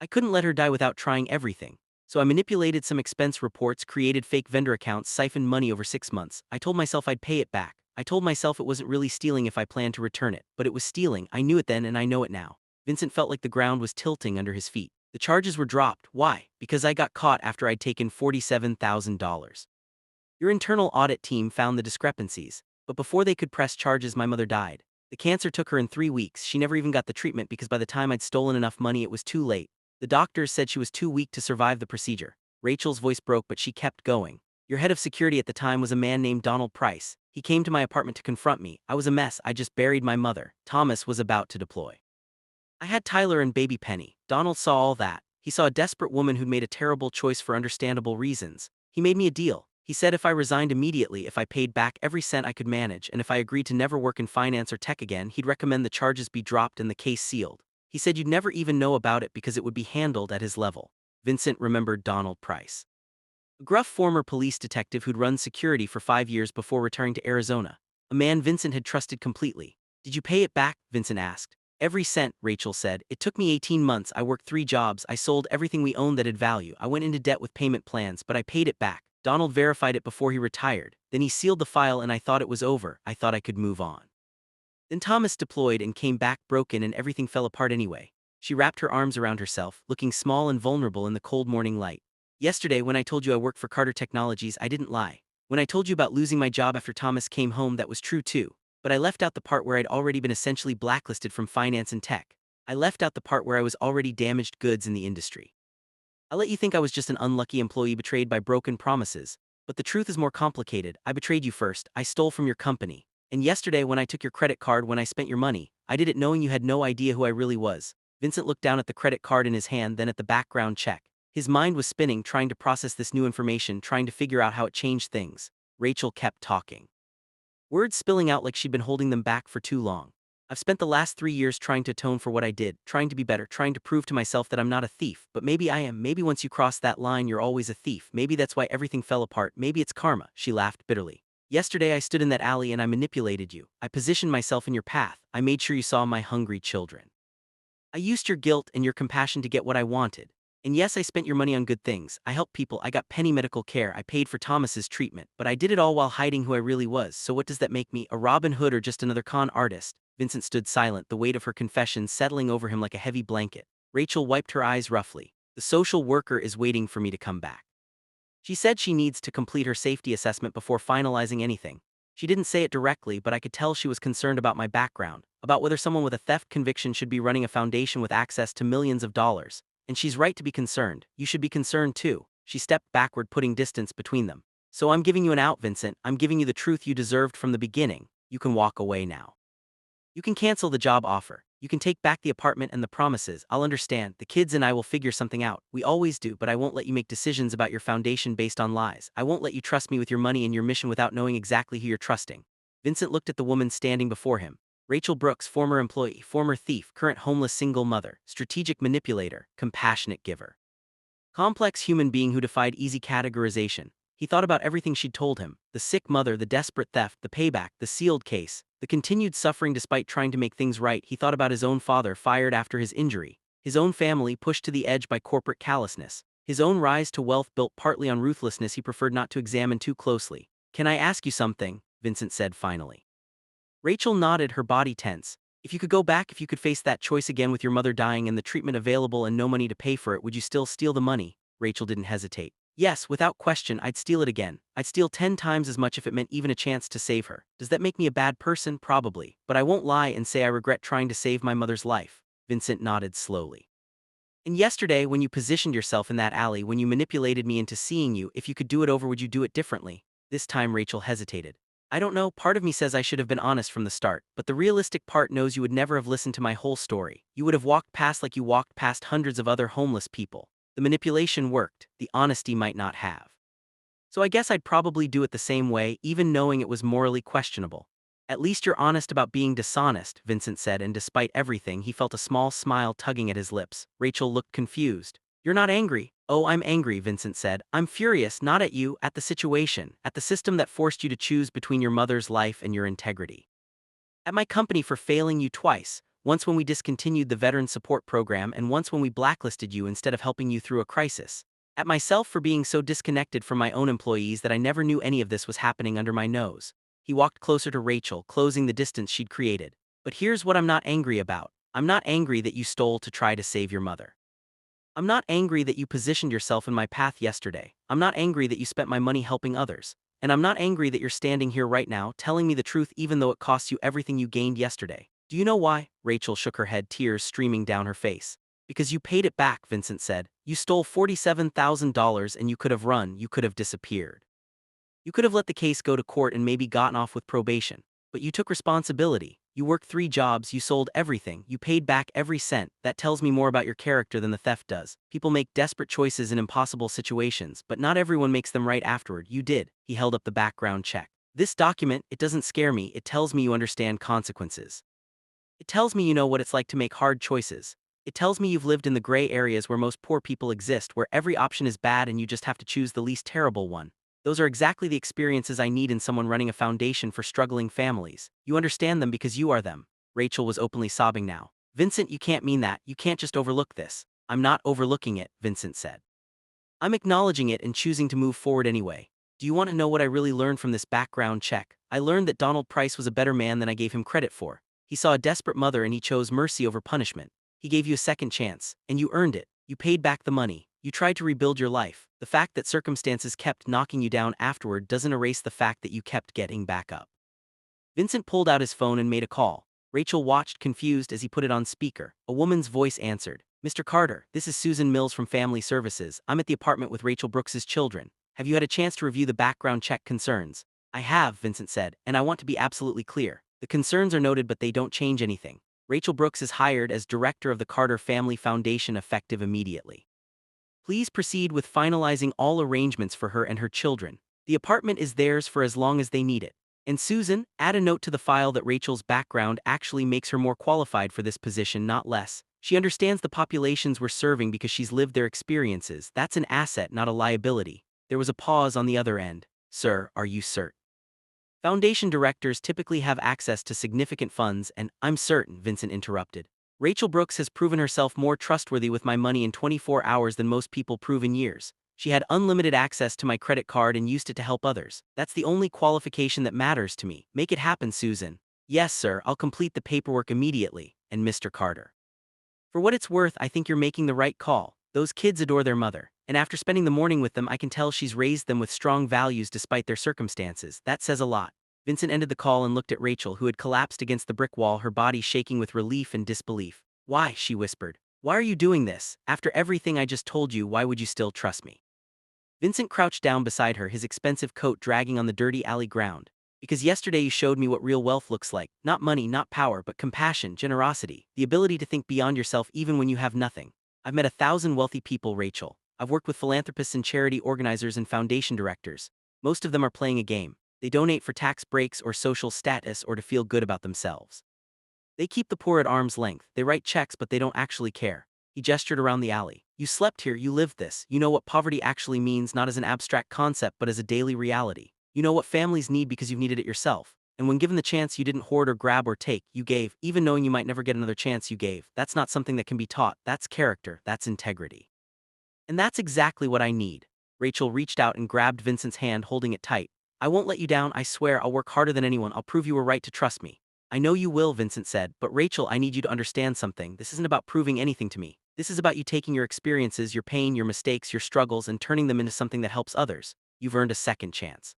I couldn't let her die without trying everything. So I manipulated some expense reports, created fake vendor accounts, siphoned money over 6 months. I told myself I'd pay it back. I told myself it wasn't really stealing if I planned to return it, but it was stealing. I knew it then and I know it now." Vincent felt like the ground was tilting under his feet. "The charges were dropped. Why?" "Because I got caught after I'd taken $47,000. Your internal audit team found the discrepancies, but before they could press charges, my mother died. The cancer took her in 3 weeks. She never even got the treatment because by the time I'd stolen enough money, it was too late. The doctors said she was too weak to survive the procedure." Rachel's voice broke, but she kept going. "Your head of security at the time was a man named Donald Price. He came to my apartment to confront me. I was a mess. I just buried my mother. Thomas was about to deploy. I had Tyler and baby Penny. Donald saw all that. He saw a desperate woman who'd made a terrible choice for understandable reasons. He made me a deal. He said if I resigned immediately, if I paid back every cent I could manage, and if I agreed to never work in finance or tech again, he'd recommend the charges be dropped and the case sealed. He said you'd never even know about it because it would be handled at his level." Vincent remembered Donald Price. A gruff former police detective who'd run security for 5 years before returning to Arizona. A man Vincent had trusted completely. Did you pay it back? Vincent asked. Every cent, Rachel said. It took me 18 months. I worked 3 jobs. I sold everything we owned that had value. I went into debt with payment plans, but I paid it back. Donald verified it before he retired. Then he sealed the file and I thought it was over. I thought I could move on. Then Thomas deployed and came back broken and everything fell apart anyway. She wrapped her arms around herself, looking small and vulnerable in the cold morning light. Yesterday, when I told you I work for Carter Technologies, I didn't lie. When I told you about losing my job after Thomas came home, that was true too. But I left out the part where I'd already been essentially blacklisted from finance and tech. I left out the part where I was already damaged goods in the industry. I let you think I was just an unlucky employee betrayed by broken promises. But the truth is more complicated. I betrayed you first. I stole from your company. And yesterday, when I took your credit card, when I spent your money, I did it knowing you had no idea who I really was. Vincent looked down at the credit card in his hand, then at the background check. His mind was spinning, trying to process this new information, trying to figure out how it changed things. Rachel kept talking, words spilling out like she'd been holding them back for too long. I've spent the last 3 years trying to atone for what I did, trying to be better, trying to prove to myself that I'm not a thief, but maybe I am. Maybe once you cross that line, you're always a thief. Maybe that's why everything fell apart. Maybe it's karma. She laughed bitterly. Yesterday I stood in that alley and I manipulated you. I positioned myself in your path. I made sure you saw my hungry children. I used your guilt and your compassion to get what I wanted. And yes, I spent your money on good things. I helped people. I got penny medical care. I paid for Thomas's treatment. But I did it all while hiding who I really was. So what does that make me? A Robin Hood or just another con artist? Vincent stood silent, the weight of her confession settling over him like a heavy blanket. Rachel wiped her eyes roughly. The social worker is waiting for me to come back. She said she needs to complete her safety assessment before finalizing anything. She didn't say it directly, but I could tell she was concerned about my background, about whether someone with a theft conviction should be running a foundation with access to millions of dollars. And she's right to be concerned. You should be concerned too. She stepped backward, putting distance between them. So I'm giving you an out, Vincent. I'm giving you the truth you deserved from the beginning. You can walk away now. You can cancel the job offer. You can take back the apartment and the promises. I'll understand. The kids and I will figure something out. We always do, but I won't let you make decisions about your foundation based on lies. I won't let you trust me with your money and your mission without knowing exactly who you're trusting. Vincent looked at the woman standing before him. Rachel Brooks, former employee, former thief, current homeless single mother, strategic manipulator, compassionate giver. Complex human being who defied easy categorization. He thought about everything she'd told him, the sick mother, the desperate theft, the payback, the sealed case, the continued suffering despite trying to make things right. He thought about his own father fired after his injury, his own family pushed to the edge by corporate callousness, his own rise to wealth built partly on ruthlessness he preferred not to examine too closely. Can I ask you something? Vincent said finally. Rachel nodded, her body tense. If you could go back, if you could face that choice again with your mother dying and the treatment available and no money to pay for it, would you still steal the money? Rachel didn't hesitate. Yes, without question, I'd steal it again. I'd steal 10 times as much if it meant even a chance to save her. Does that make me a bad person? Probably. But I won't lie and say I regret trying to save my mother's life. Vincent nodded slowly. And yesterday, when you positioned yourself in that alley, when you manipulated me into seeing you, if you could do it over, would you do it differently? This time Rachel hesitated. I don't know, part of me says I should have been honest from the start, but the realistic part knows you would never have listened to my whole story. You would have walked past like you walked past hundreds of other homeless people. The manipulation worked, the honesty might not have. So I guess I'd probably do it the same way, even knowing it was morally questionable. At least you're honest about being dishonest, Vincent said, and despite everything, he felt a small smile tugging at his lips. Rachel looked confused. You're not angry. Oh, I'm angry, Vincent said. I'm furious, not at you, at the situation, at the system that forced you to choose between your mother's life and your integrity. At my company for failing you twice. Once when we discontinued the veteran support program and once when we blacklisted you instead of helping you through a crisis. At myself for being so disconnected from my own employees that I never knew any of this was happening under my nose. He walked closer to Rachel, closing the distance she'd created. But here's what I'm not angry about. I'm not angry that you stole to try to save your mother. I'm not angry that you positioned yourself in my path yesterday. I'm not angry that you spent my money helping others. And I'm not angry that you're standing here right now telling me the truth even though it costs you everything you gained yesterday. Do you know why? Rachel shook her head, tears streaming down her face. Because you paid it back, Vincent said. You stole $47,000 and you could have run, you could have disappeared. You could have let the case go to court and maybe gotten off with probation. But you took responsibility. You worked 3 jobs, you sold everything, you paid back every cent. That tells me more about your character than the theft does. People make desperate choices in impossible situations, but not everyone makes them right afterward. You did. He held up the background check. This document, it doesn't scare me, it tells me you understand consequences. It tells me you know what it's like to make hard choices. It tells me you've lived in the gray areas where most poor people exist, where every option is bad and you just have to choose the least terrible one. Those are exactly the experiences I need in someone running a foundation for struggling families. You understand them because you are them. Rachel was openly sobbing now. Vincent, you can't mean that. You can't just overlook this. I'm not overlooking it, Vincent said. I'm acknowledging it and choosing to move forward anyway. Do you want to know what I really learned from this background check? I learned that Donald Price was a better man than I gave him credit for. He saw a desperate mother and he chose mercy over punishment. He gave you a second chance, and you earned it. You paid back the money. You tried to rebuild your life. The fact that circumstances kept knocking you down afterward doesn't erase the fact that you kept getting back up. Vincent pulled out his phone and made a call. Rachel watched confused as he put it on speaker. A woman's voice answered. Mr. Carter, this is Susan Mills from Family Services. I'm at the apartment with Rachel Brooks's children. Have you had a chance to review the background check concerns? I have, Vincent said, and I want to be absolutely clear. The concerns are noted but they don't change anything. Rachel Brooks is hired as director of the Carter Family Foundation effective immediately. Please proceed with finalizing all arrangements for her and her children. The apartment is theirs for as long as they need it. And Susan, add a note to the file that Rachel's background actually makes her more qualified for this position, not less. She understands the populations we're serving because she's lived their experiences. That's an asset, not a liability. There was a pause on the other end. Sir, are you certain? Foundation directors typically have access to significant funds and, I'm certain, Vincent interrupted. Rachel Brooks has proven herself more trustworthy with my money in 24 hours than most people prove in years. She had unlimited access to my credit card and used it to help others. That's the only qualification that matters to me. Make it happen, Susan. Yes, sir, I'll complete the paperwork immediately. And Mr. Carter. For what it's worth, I think you're making the right call. Those kids adore their mother, and after spending the morning with them, I can tell she's raised them with strong values despite their circumstances. That says a lot. Vincent ended the call and looked at Rachel, who had collapsed against the brick wall, her body shaking with relief and disbelief. Why, she whispered. Why are you doing this? After everything I just told you, why would you still trust me? Vincent crouched down beside her, his expensive coat dragging on the dirty alley ground. Because yesterday you showed me what real wealth looks like. Not money, not power, but compassion, generosity, the ability to think beyond yourself even when you have nothing. I've met 1,000 wealthy people, Rachel. I've worked with philanthropists and charity organizers and foundation directors. Most of them are playing a game. They donate for tax breaks or social status or to feel good about themselves. They keep the poor at arm's length. They write checks but they don't actually care. He gestured around the alley. You slept here, you lived this. You know what poverty actually means, not as an abstract concept but as a daily reality. You know what families need because you've needed it yourself. And when given the chance, you didn't hoard or grab or take, you gave, even knowing you might never get another chance, you gave. That's not something that can be taught. That's character, that's integrity. And that's exactly what I need. Rachel reached out and grabbed Vincent's hand, holding it tight. I won't let you down, I swear. I'll work harder than anyone. I'll prove you were right to trust me. I know you will, Vincent said, but Rachel, I need you to understand something. This isn't about proving anything to me. This is about you taking your experiences, your pain, your mistakes, your struggles, and turning them into something that helps others. You've earned a second chance.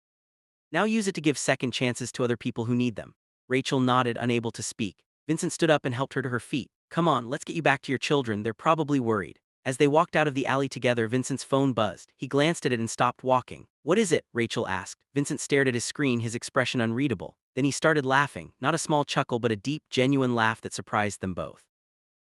Now use it to give second chances to other people who need them. Rachel nodded, unable to speak. Vincent stood up and helped her to her feet. Come on, let's get you back to your children. They're probably worried. As they walked out of the alley together, Vincent's phone buzzed. He glanced at it and stopped walking. What is it? Rachel asked. Vincent stared at his screen, his expression unreadable. Then he started laughing, not a small chuckle but a deep, genuine laugh that surprised them both.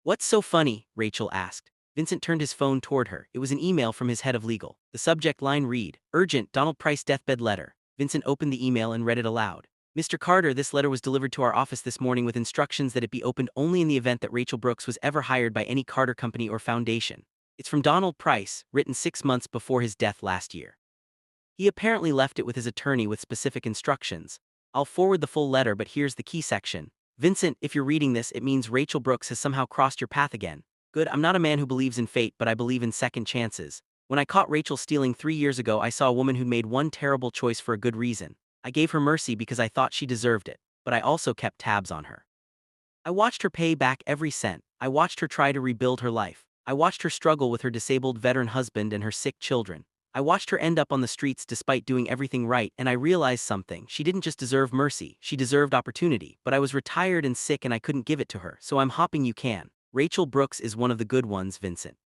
What's so funny? Rachel asked. Vincent turned his phone toward her. It was an email from his head of legal. The subject line read, Urgent, Donald Price deathbed letter. Vincent opened the email and read it aloud. Mr. Carter, this letter was delivered to our office this morning with instructions that it be opened only in the event that Rachel Brooks was ever hired by any Carter company or foundation. It's from Donald Price, written 6 months before his death last year. He apparently left it with his attorney with specific instructions. I'll forward the full letter, but here's the key section. Vincent, if you're reading this, it means Rachel Brooks has somehow crossed your path again. Good, I'm not a man who believes in fate, but I believe in second chances. When I caught Rachel stealing 3 years ago, I saw a woman who'd made one terrible choice for a good reason. I gave her mercy because I thought she deserved it, but I also kept tabs on her. I watched her pay back every cent. I watched her try to rebuild her life. I watched her struggle with her disabled veteran husband and her sick children. I watched her end up on the streets despite doing everything right, and I realized something. She didn't just deserve mercy, she deserved opportunity, but I was retired and sick and I couldn't give it to her, so I'm hoping you can. Rachel Brooks is one of the good ones, Vincent.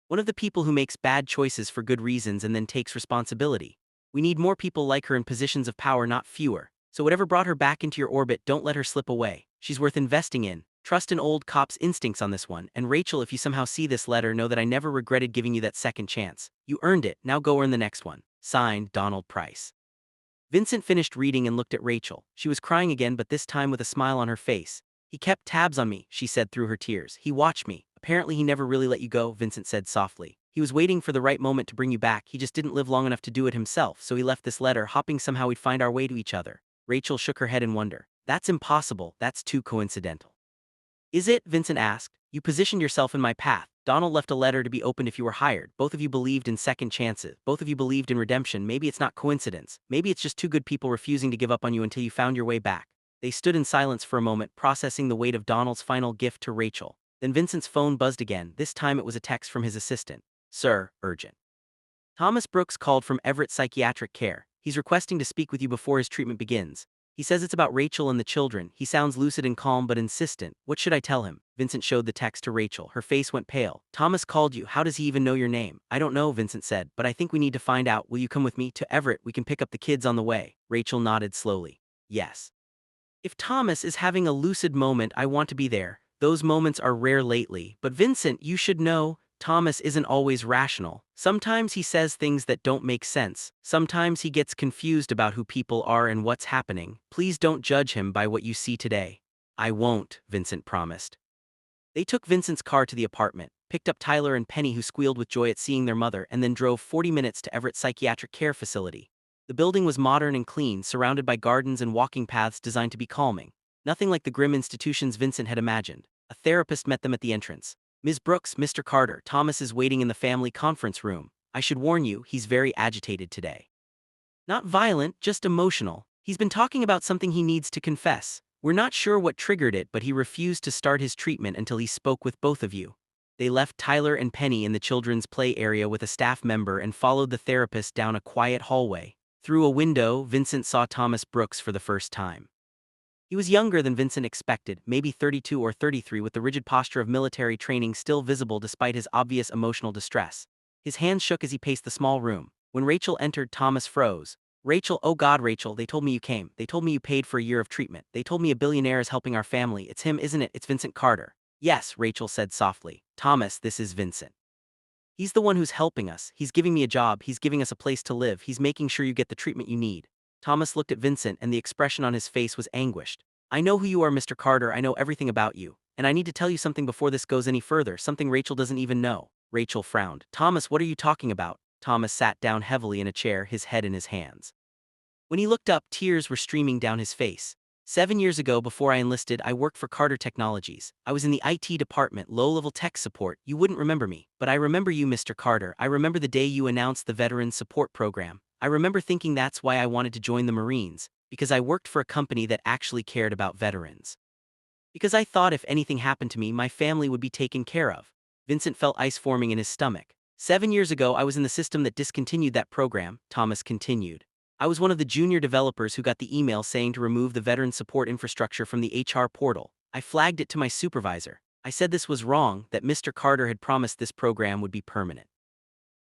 One of the people who makes bad choices for good reasons and then takes responsibility. We need more people like her in positions of power, not fewer. So whatever brought her back into your orbit, don't let her slip away. She's worth investing in. Trust an old cop's instincts on this one. And Rachel, if you somehow see this letter, know that I never regretted giving you that second chance. You earned it, now go earn the next one. Signed, Donald Price. Vincent finished reading and looked at Rachel. She was crying again, but this time with a smile on her face. He kept tabs on me, she said through her tears. He watched me, a Apparently he never really let you go, Vincent said softly. He was waiting for the right moment to bring you back, he just didn't live long enough to do it himself, so he left this letter, hoping somehow we'd find our way to each other. Rachel shook her head in wonder. That's impossible, that's too coincidental. Is it? Vincent asked. You positioned yourself in my path. Donald left a letter to be opened if you were hired. Both of you believed in second chances. Both of you believed in redemption. Maybe it's not coincidence. Maybe it's just two good people refusing to give up on you until you found your way back. They stood in silence for a moment, processing the weight of Donald's final gift to Rachel. Then Vincent's phone buzzed again. This time it was a text from his assistant. Sir, urgent. Thomas Brooks called from Everett Psychiatric Care. He's requesting to speak with you before his treatment begins. He says it's about Rachel and the children. He sounds lucid and calm but insistent. What should I tell him? Vincent showed the text to Rachel. Her face went pale. Thomas called you. How does he even know your name? I don't know, Vincent said, but I think we need to find out. Will you come with me to Everett? We can pick up the kids on the way. Rachel nodded slowly. Yes. If Thomas is having a lucid moment, I want to be there. Those moments are rare lately. But Vincent, you should know, Thomas isn't always rational. Sometimes he says things that don't make sense. Sometimes he gets confused about who people are and what's happening. Please don't judge him by what you see today. I won't, Vincent promised. They took Vincent's car to the apartment, picked up Tyler and Penny, who squealed with joy at seeing their mother, and then drove 40 minutes to Everett Psychiatric Care Facility. The building was modern and clean, surrounded by gardens and walking paths designed to be calming. Nothing like the grim institutions Vincent had imagined. A therapist met them at the entrance. Ms. Brooks, Mr. Carter, Thomas is waiting in the family conference room. I should warn you, he's very agitated today. Not violent, just emotional. He's been talking about something he needs to confess. We're not sure what triggered it, but he refused to start his treatment until he spoke with both of you. They left Tyler and Penny in the children's play area with a staff member and followed the therapist down a quiet hallway. Through a window, Vincent saw Thomas Brooks for the first time. He was younger than Vincent expected, maybe 32 or 33, with the rigid posture of military training still visible despite his obvious emotional distress. His hands shook as he paced the small room. When Rachel entered, Thomas froze. Rachel, oh God, Rachel, they told me you came. They told me you paid for a year of treatment. They told me a billionaire is helping our family. It's him, isn't it? It's Vincent Carter. Yes, Rachel said softly. Thomas, this is Vincent. He's the one who's helping us. He's giving me a job. He's giving us a place to live. He's making sure you get the treatment you need. Thomas looked at Vincent, and the expression on his face was anguished. I know who you are, Mr. Carter. I know everything about you. And I need to tell you something before this goes any further, something Rachel doesn't even know. Rachel frowned. Thomas, what are you talking about? Thomas sat down heavily in a chair, his head in his hands. When he looked up, tears were streaming down his face. 7 years ago, before I enlisted, I worked for Carter Technologies. I was in the IT department, low-level tech support. You wouldn't remember me, but I remember you, Mr. Carter. I remember the day you announced the Veterans Support Program. I remember thinking that's why I wanted to join the Marines, because I worked for a company that actually cared about veterans. Because I thought if anything happened to me, my family would be taken care of. Vincent felt ice forming in his stomach. 7 years ago, I was in the system that discontinued that program, Thomas continued. I was one of the junior developers who got the email saying to remove the veteran support infrastructure from the HR portal. I flagged it to my supervisor. I said this was wrong, that Mr. Carter had promised this program would be permanent.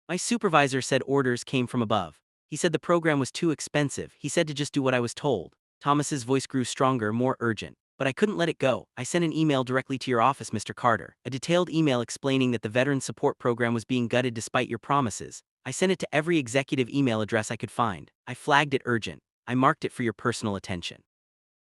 My supervisor said orders came from above. He said the program was too expensive. He said to just do what I was told. Thomas's voice grew stronger, more urgent. But I couldn't let it go. I sent an email directly to your office, Mr. Carter. A detailed email explaining that the veteran support program was being gutted despite your promises. I sent it to every executive email address I could find. I flagged it urgent. I marked it for your personal attention.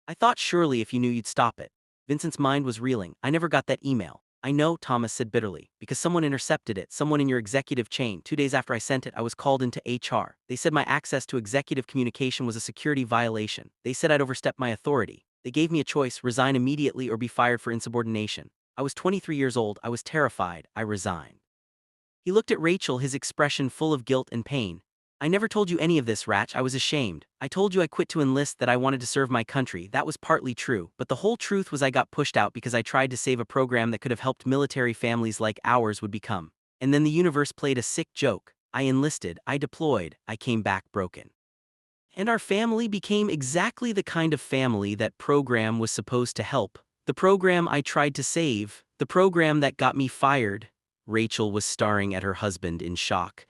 I thought surely if you knew you'd stop it. Vincent's mind was reeling. I never got that email. I know, Thomas said bitterly, because someone intercepted it, someone in your executive chain. 2 days after I sent it, I was called into HR. They said my access to executive communication was a security violation. They said I'd overstepped my authority. They gave me a choice, resign immediately or be fired for insubordination. I was 23 years old. I was terrified. I resigned. He looked at Rachel, his expression full of guilt and pain. I never told you any of this, Ratch. I was ashamed. I told you I quit to enlist, that I wanted to serve my country. That was partly true, but the whole truth was I got pushed out because I tried to save a program that could have helped military families like ours would become. And then the universe played a sick joke. I enlisted, I deployed, I came back broken. And our family became exactly the kind of family that program was supposed to help. The program I tried to save. The program that got me fired. Rachel was staring at her husband in shock.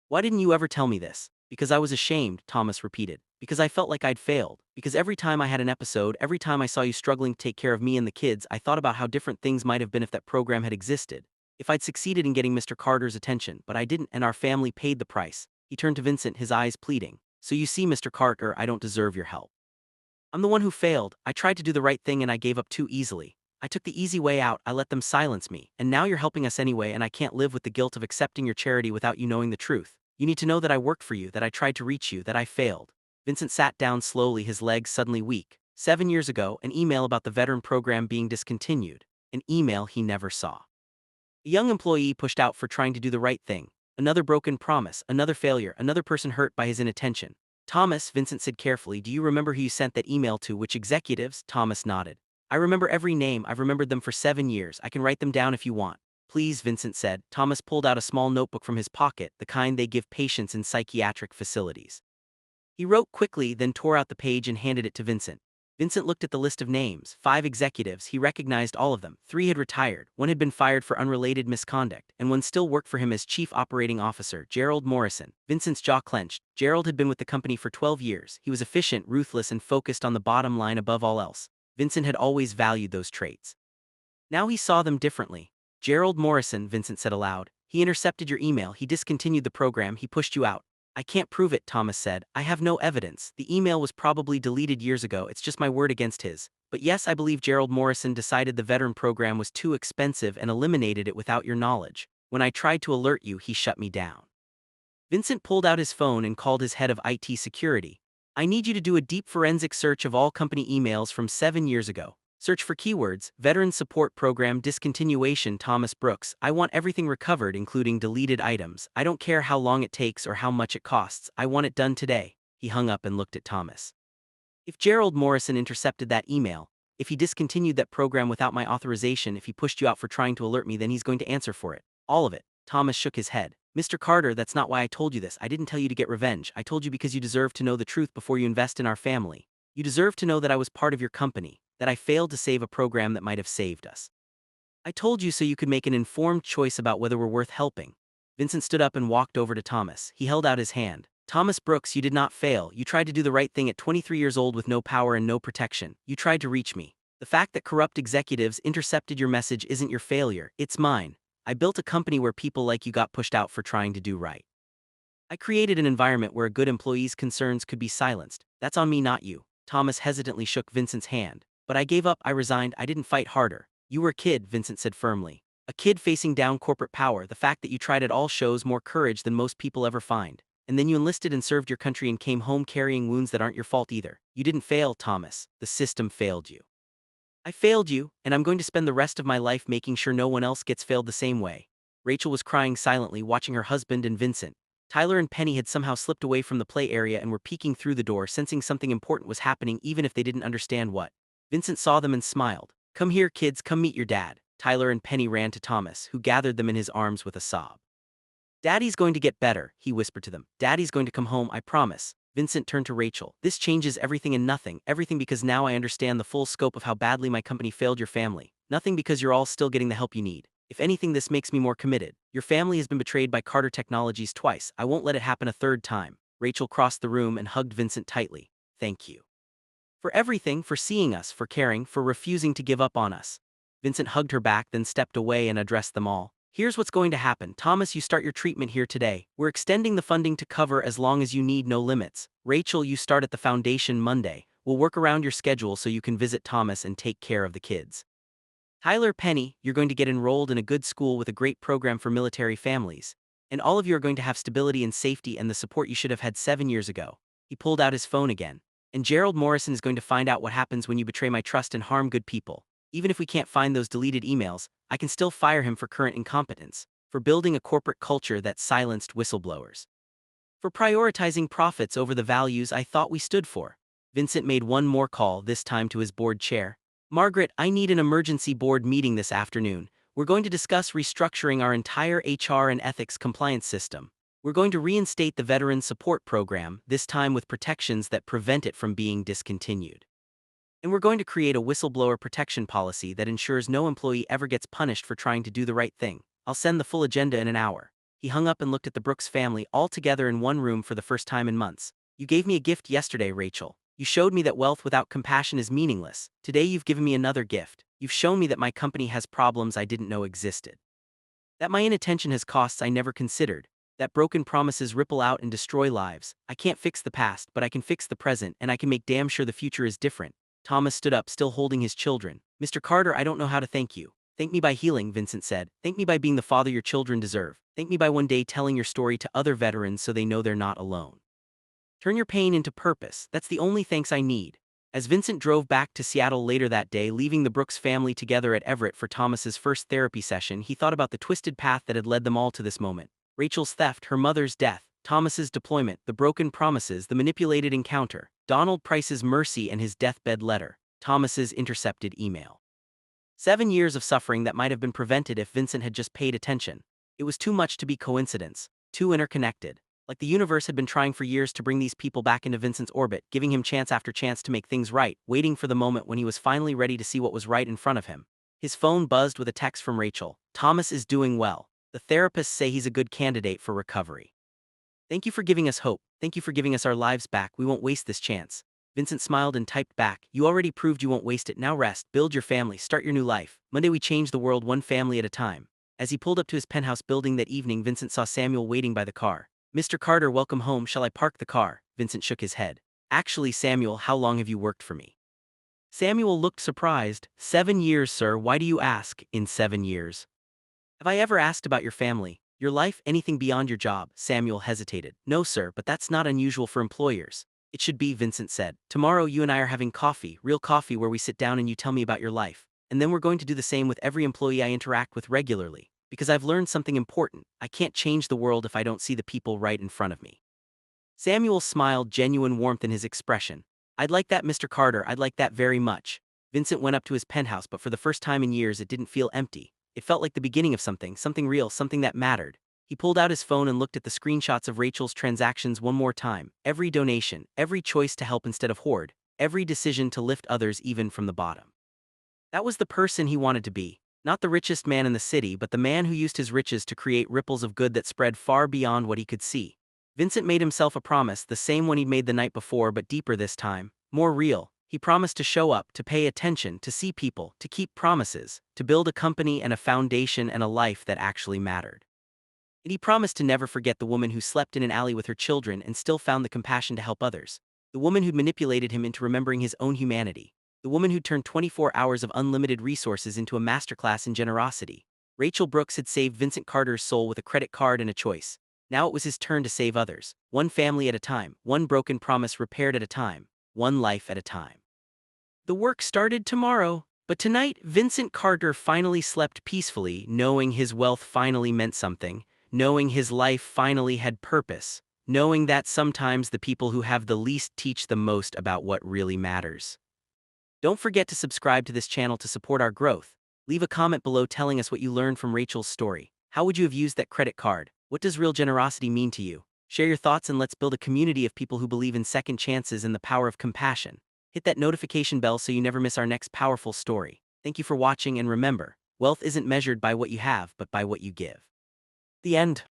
Why didn't you ever tell me this? Because I was ashamed, Thomas repeated. Because I felt like I'd failed. Because every time I had an episode, every time I saw you struggling to take care of me and the kids, I thought about how different things might have been if that program had existed. If I'd succeeded in getting Mr. Carter's attention, but I didn't, and our family paid the price. He turned to Vincent, his eyes pleading. So you see, Mr. Carter, I don't deserve your help. I'm the one who failed. I tried to do the right thing and I gave up too easily. I took the easy way out, I let them silence me, and now you're helping us anyway and I can't live with the guilt of accepting your charity without you knowing the truth. You need to know that I worked for you, that I tried to reach you, that I failed. Vincent sat down slowly, his legs suddenly weak. 7 years ago, an email about the veteran program being discontinued. An email he never saw. A young employee pushed out for trying to do the right thing. Another broken promise, another failure, another person hurt by his inattention. Thomas, Vincent said carefully, do you remember who you sent that email to? Which executives? Thomas nodded. I remember every name, I've remembered them for 7 years, I can write them down if you want. Please, Vincent said. Thomas pulled out a small notebook from his pocket, the kind they give patients in psychiatric facilities. He wrote quickly, then tore out the page and handed it to Vincent. Vincent looked at the list of names, 5 executives, he recognized all of them. 3 had retired, 1 had been fired for unrelated misconduct, and 1 still worked for him as chief operating officer, Gerald Morrison. Vincent's jaw clenched. Gerald had been with the company for 12 years, he was efficient, ruthless, and focused on the bottom line above all else. Vincent had always valued those traits. Now he saw them differently. Gerald Morrison, Vincent said aloud, he intercepted your email, he discontinued the program, he pushed you out. I can't prove it, Thomas said. I have no evidence. The email was probably deleted years ago, it's just my word against his. But yes, I believe Gerald Morrison decided the veteran program was too expensive and eliminated it without your knowledge. When I tried to alert you, he shut me down. Vincent pulled out his phone and called his head of IT security. I need you to do a deep forensic search of all company emails from 7 years ago. Search for keywords, Veteran Support Program discontinuation, Thomas Brooks. I want everything recovered, including deleted items. I don't care how long it takes or how much it costs. I want it done today. He hung up and looked at Thomas. If Gerald Morrison intercepted that email, if he discontinued that program without my authorization, if he pushed you out for trying to alert me, then he's going to answer for it. All of it. Thomas shook his head. Mr. Carter, that's not why I told you this. I didn't tell you to get revenge. I told you because you deserve to know the truth before you invest in our family. You deserve to know that I was part of your company, that I failed to save a program that might have saved us. I told you so you could make an informed choice about whether we're worth helping. Vincent stood up and walked over to Thomas. He held out his hand. Thomas Brooks, you did not fail. You tried to do the right thing at 23 years old with no power and no protection. You tried to reach me. The fact that corrupt executives intercepted your message isn't your failure, it's mine. I built a company where people like you got pushed out for trying to do right. I created an environment where a good employee's concerns could be silenced. That's on me, not you. Thomas hesitantly shook Vincent's hand. But I gave up, I resigned, I didn't fight harder. You were a kid, Vincent said firmly. A kid facing down corporate power. The fact that you tried it all shows more courage than most people ever find. And then you enlisted and served your country and came home carrying wounds that aren't your fault either. You didn't fail, Thomas. The system failed you. I failed you, and I'm going to spend the rest of my life making sure no one else gets failed the same way. Rachel was crying silently, watching her husband and Vincent. Tyler and Penny had somehow slipped away from the play area and were peeking through the door, sensing something important was happening even if they didn't understand what. Vincent saw them and smiled. Come here, kids, come meet your dad. Tyler and Penny ran to Thomas, who gathered them in his arms with a sob. Daddy's going to get better, he whispered to them. Daddy's going to come home, I promise. Vincent turned to Rachel. This changes everything and nothing, everything because now I understand the full scope of how badly my company failed your family. Nothing because you're all still getting the help you need. If anything, this makes me more committed. Your family has been betrayed by Carter Technologies twice. I won't let it happen a third time. Rachel crossed the room and hugged Vincent tightly. Thank you. For everything, for seeing us, for caring, for refusing to give up on us. Vincent hugged her back, then stepped away and addressed them all. Here's what's going to happen. Thomas, you start your treatment here today. We're extending the funding to cover as long as you need, no limits. Rachel, you start at the foundation Monday. We'll work around your schedule so you can visit Thomas and take care of the kids. Tyler, Penny, you're going to get enrolled in a good school with a great program for military families. And all of you are going to have stability and safety and the support you should have had 7 years ago. He pulled out his phone again. And Gerald Morrison is going to find out what happens when you betray my trust and harm good people. Even if we can't find those deleted emails, I can still fire him for current incompetence, for building a corporate culture that silenced whistleblowers, for prioritizing profits over the values I thought we stood for. Vincent made one more call, this time to his board chair. Margaret, I need an emergency board meeting this afternoon. We're going to discuss restructuring our entire HR and ethics compliance system. We're going to reinstate the Veteran Support Program, this time with protections that prevent it from being discontinued. And we're going to create a whistleblower protection policy that ensures no employee ever gets punished for trying to do the right thing. I'll send the full agenda in an hour. He hung up and looked at the Brooks family all together in one room for the first time in months. You gave me a gift yesterday, Rachel. You showed me that wealth without compassion is meaningless. Today you've given me another gift. You've shown me that my company has problems I didn't know existed. That my inattention has costs I never considered. That broken promises ripple out and destroy lives. I can't fix the past, but I can fix the present, and I can make damn sure the future is different. Thomas stood up, still holding his children. Mr. Carter, I don't know how to thank you. Thank me by healing, Vincent said. Thank me by being the father your children deserve. Thank me by one day telling your story to other veterans so they know they're not alone. Turn your pain into purpose. That's the only thanks I need. As Vincent drove back to Seattle later that day, leaving the Brooks family together at Everett for Thomas's first therapy session, he thought about the twisted path that had led them all to this moment. Rachel's theft, her mother's death, Thomas's deployment, the broken promises, the manipulated encounter, Donald Price's mercy and his deathbed letter, Thomas's intercepted email. 7 years of suffering that might have been prevented if Vincent had just paid attention. It was too much to be coincidence, too interconnected. Like the universe had been trying for years to bring these people back into Vincent's orbit, giving him chance after chance to make things right, waiting for the moment when he was finally ready to see what was right in front of him. His phone buzzed with a text from Rachel. Thomas is doing well. The therapists say he's a good candidate for recovery. Thank you for giving us hope. Thank you for giving us our lives back. We won't waste this chance. Vincent smiled and typed back. You already proved you won't waste it. Now rest, build your family, start your new life. Monday we change the world one family at a time. As he pulled up to his penthouse building that evening, Vincent saw Samuel waiting by the car. Mr. Carter, welcome home. Shall I park the car? Vincent shook his head. Actually, Samuel, how long have you worked for me? Samuel looked surprised. 7 years, sir. Why do you ask? In 7 years. Have I ever asked about your family, your life, anything beyond your job? Samuel hesitated. No, sir, but that's not unusual for employers. It should be, Vincent said. Tomorrow you and I are having coffee, real coffee where we sit down and you tell me about your life. And then we're going to do the same with every employee I interact with regularly. Because I've learned something important. I can't change the world if I don't see the people right in front of me. Samuel smiled, genuine warmth in his expression. I'd like that, Mr. Carter, I'd like that very much. Vincent went up to his penthouse, but for the first time in years it didn't feel empty. It felt like the beginning of something real, something that mattered. He pulled out his phone and looked at the screenshots of Rachel's transactions one more time. Every donation, every choice to help instead of hoard, every decision to lift others even from the bottom. That was the person he wanted to be. Not the richest man in the city, but the man who used his riches to create ripples of good that spread far beyond what he could see. Vincent made himself a promise, the same one he'd made the night before, but deeper this time, more real. He promised to show up, to pay attention, to see people, to keep promises, to build a company and a foundation and a life that actually mattered. And he promised to never forget the woman who slept in an alley with her children and still found the compassion to help others. The woman who'd manipulated him into remembering his own humanity. The woman who turned 24 hours of unlimited resources into a masterclass in generosity. Rachel Brooks had saved Vincent Carter's soul with a credit card and a choice. Now it was his turn to save others. One family at a time, one broken promise repaired at a time, one life at a time. The work started tomorrow, but tonight Vincent Carter finally slept peacefully, knowing his wealth finally meant something, knowing his life finally had purpose, knowing that sometimes the people who have the least teach the most about what really matters. Don't forget to subscribe to this channel to support our growth. Leave a comment below telling us what you learned from Rachel's story. How would you have used that credit card? What does real generosity mean to you? Share your thoughts and let's build a community of people who believe in second chances and the power of compassion. Hit that notification bell so you never miss our next powerful story. Thank you for watching, and remember, wealth isn't measured by what you have but by what you give. The end.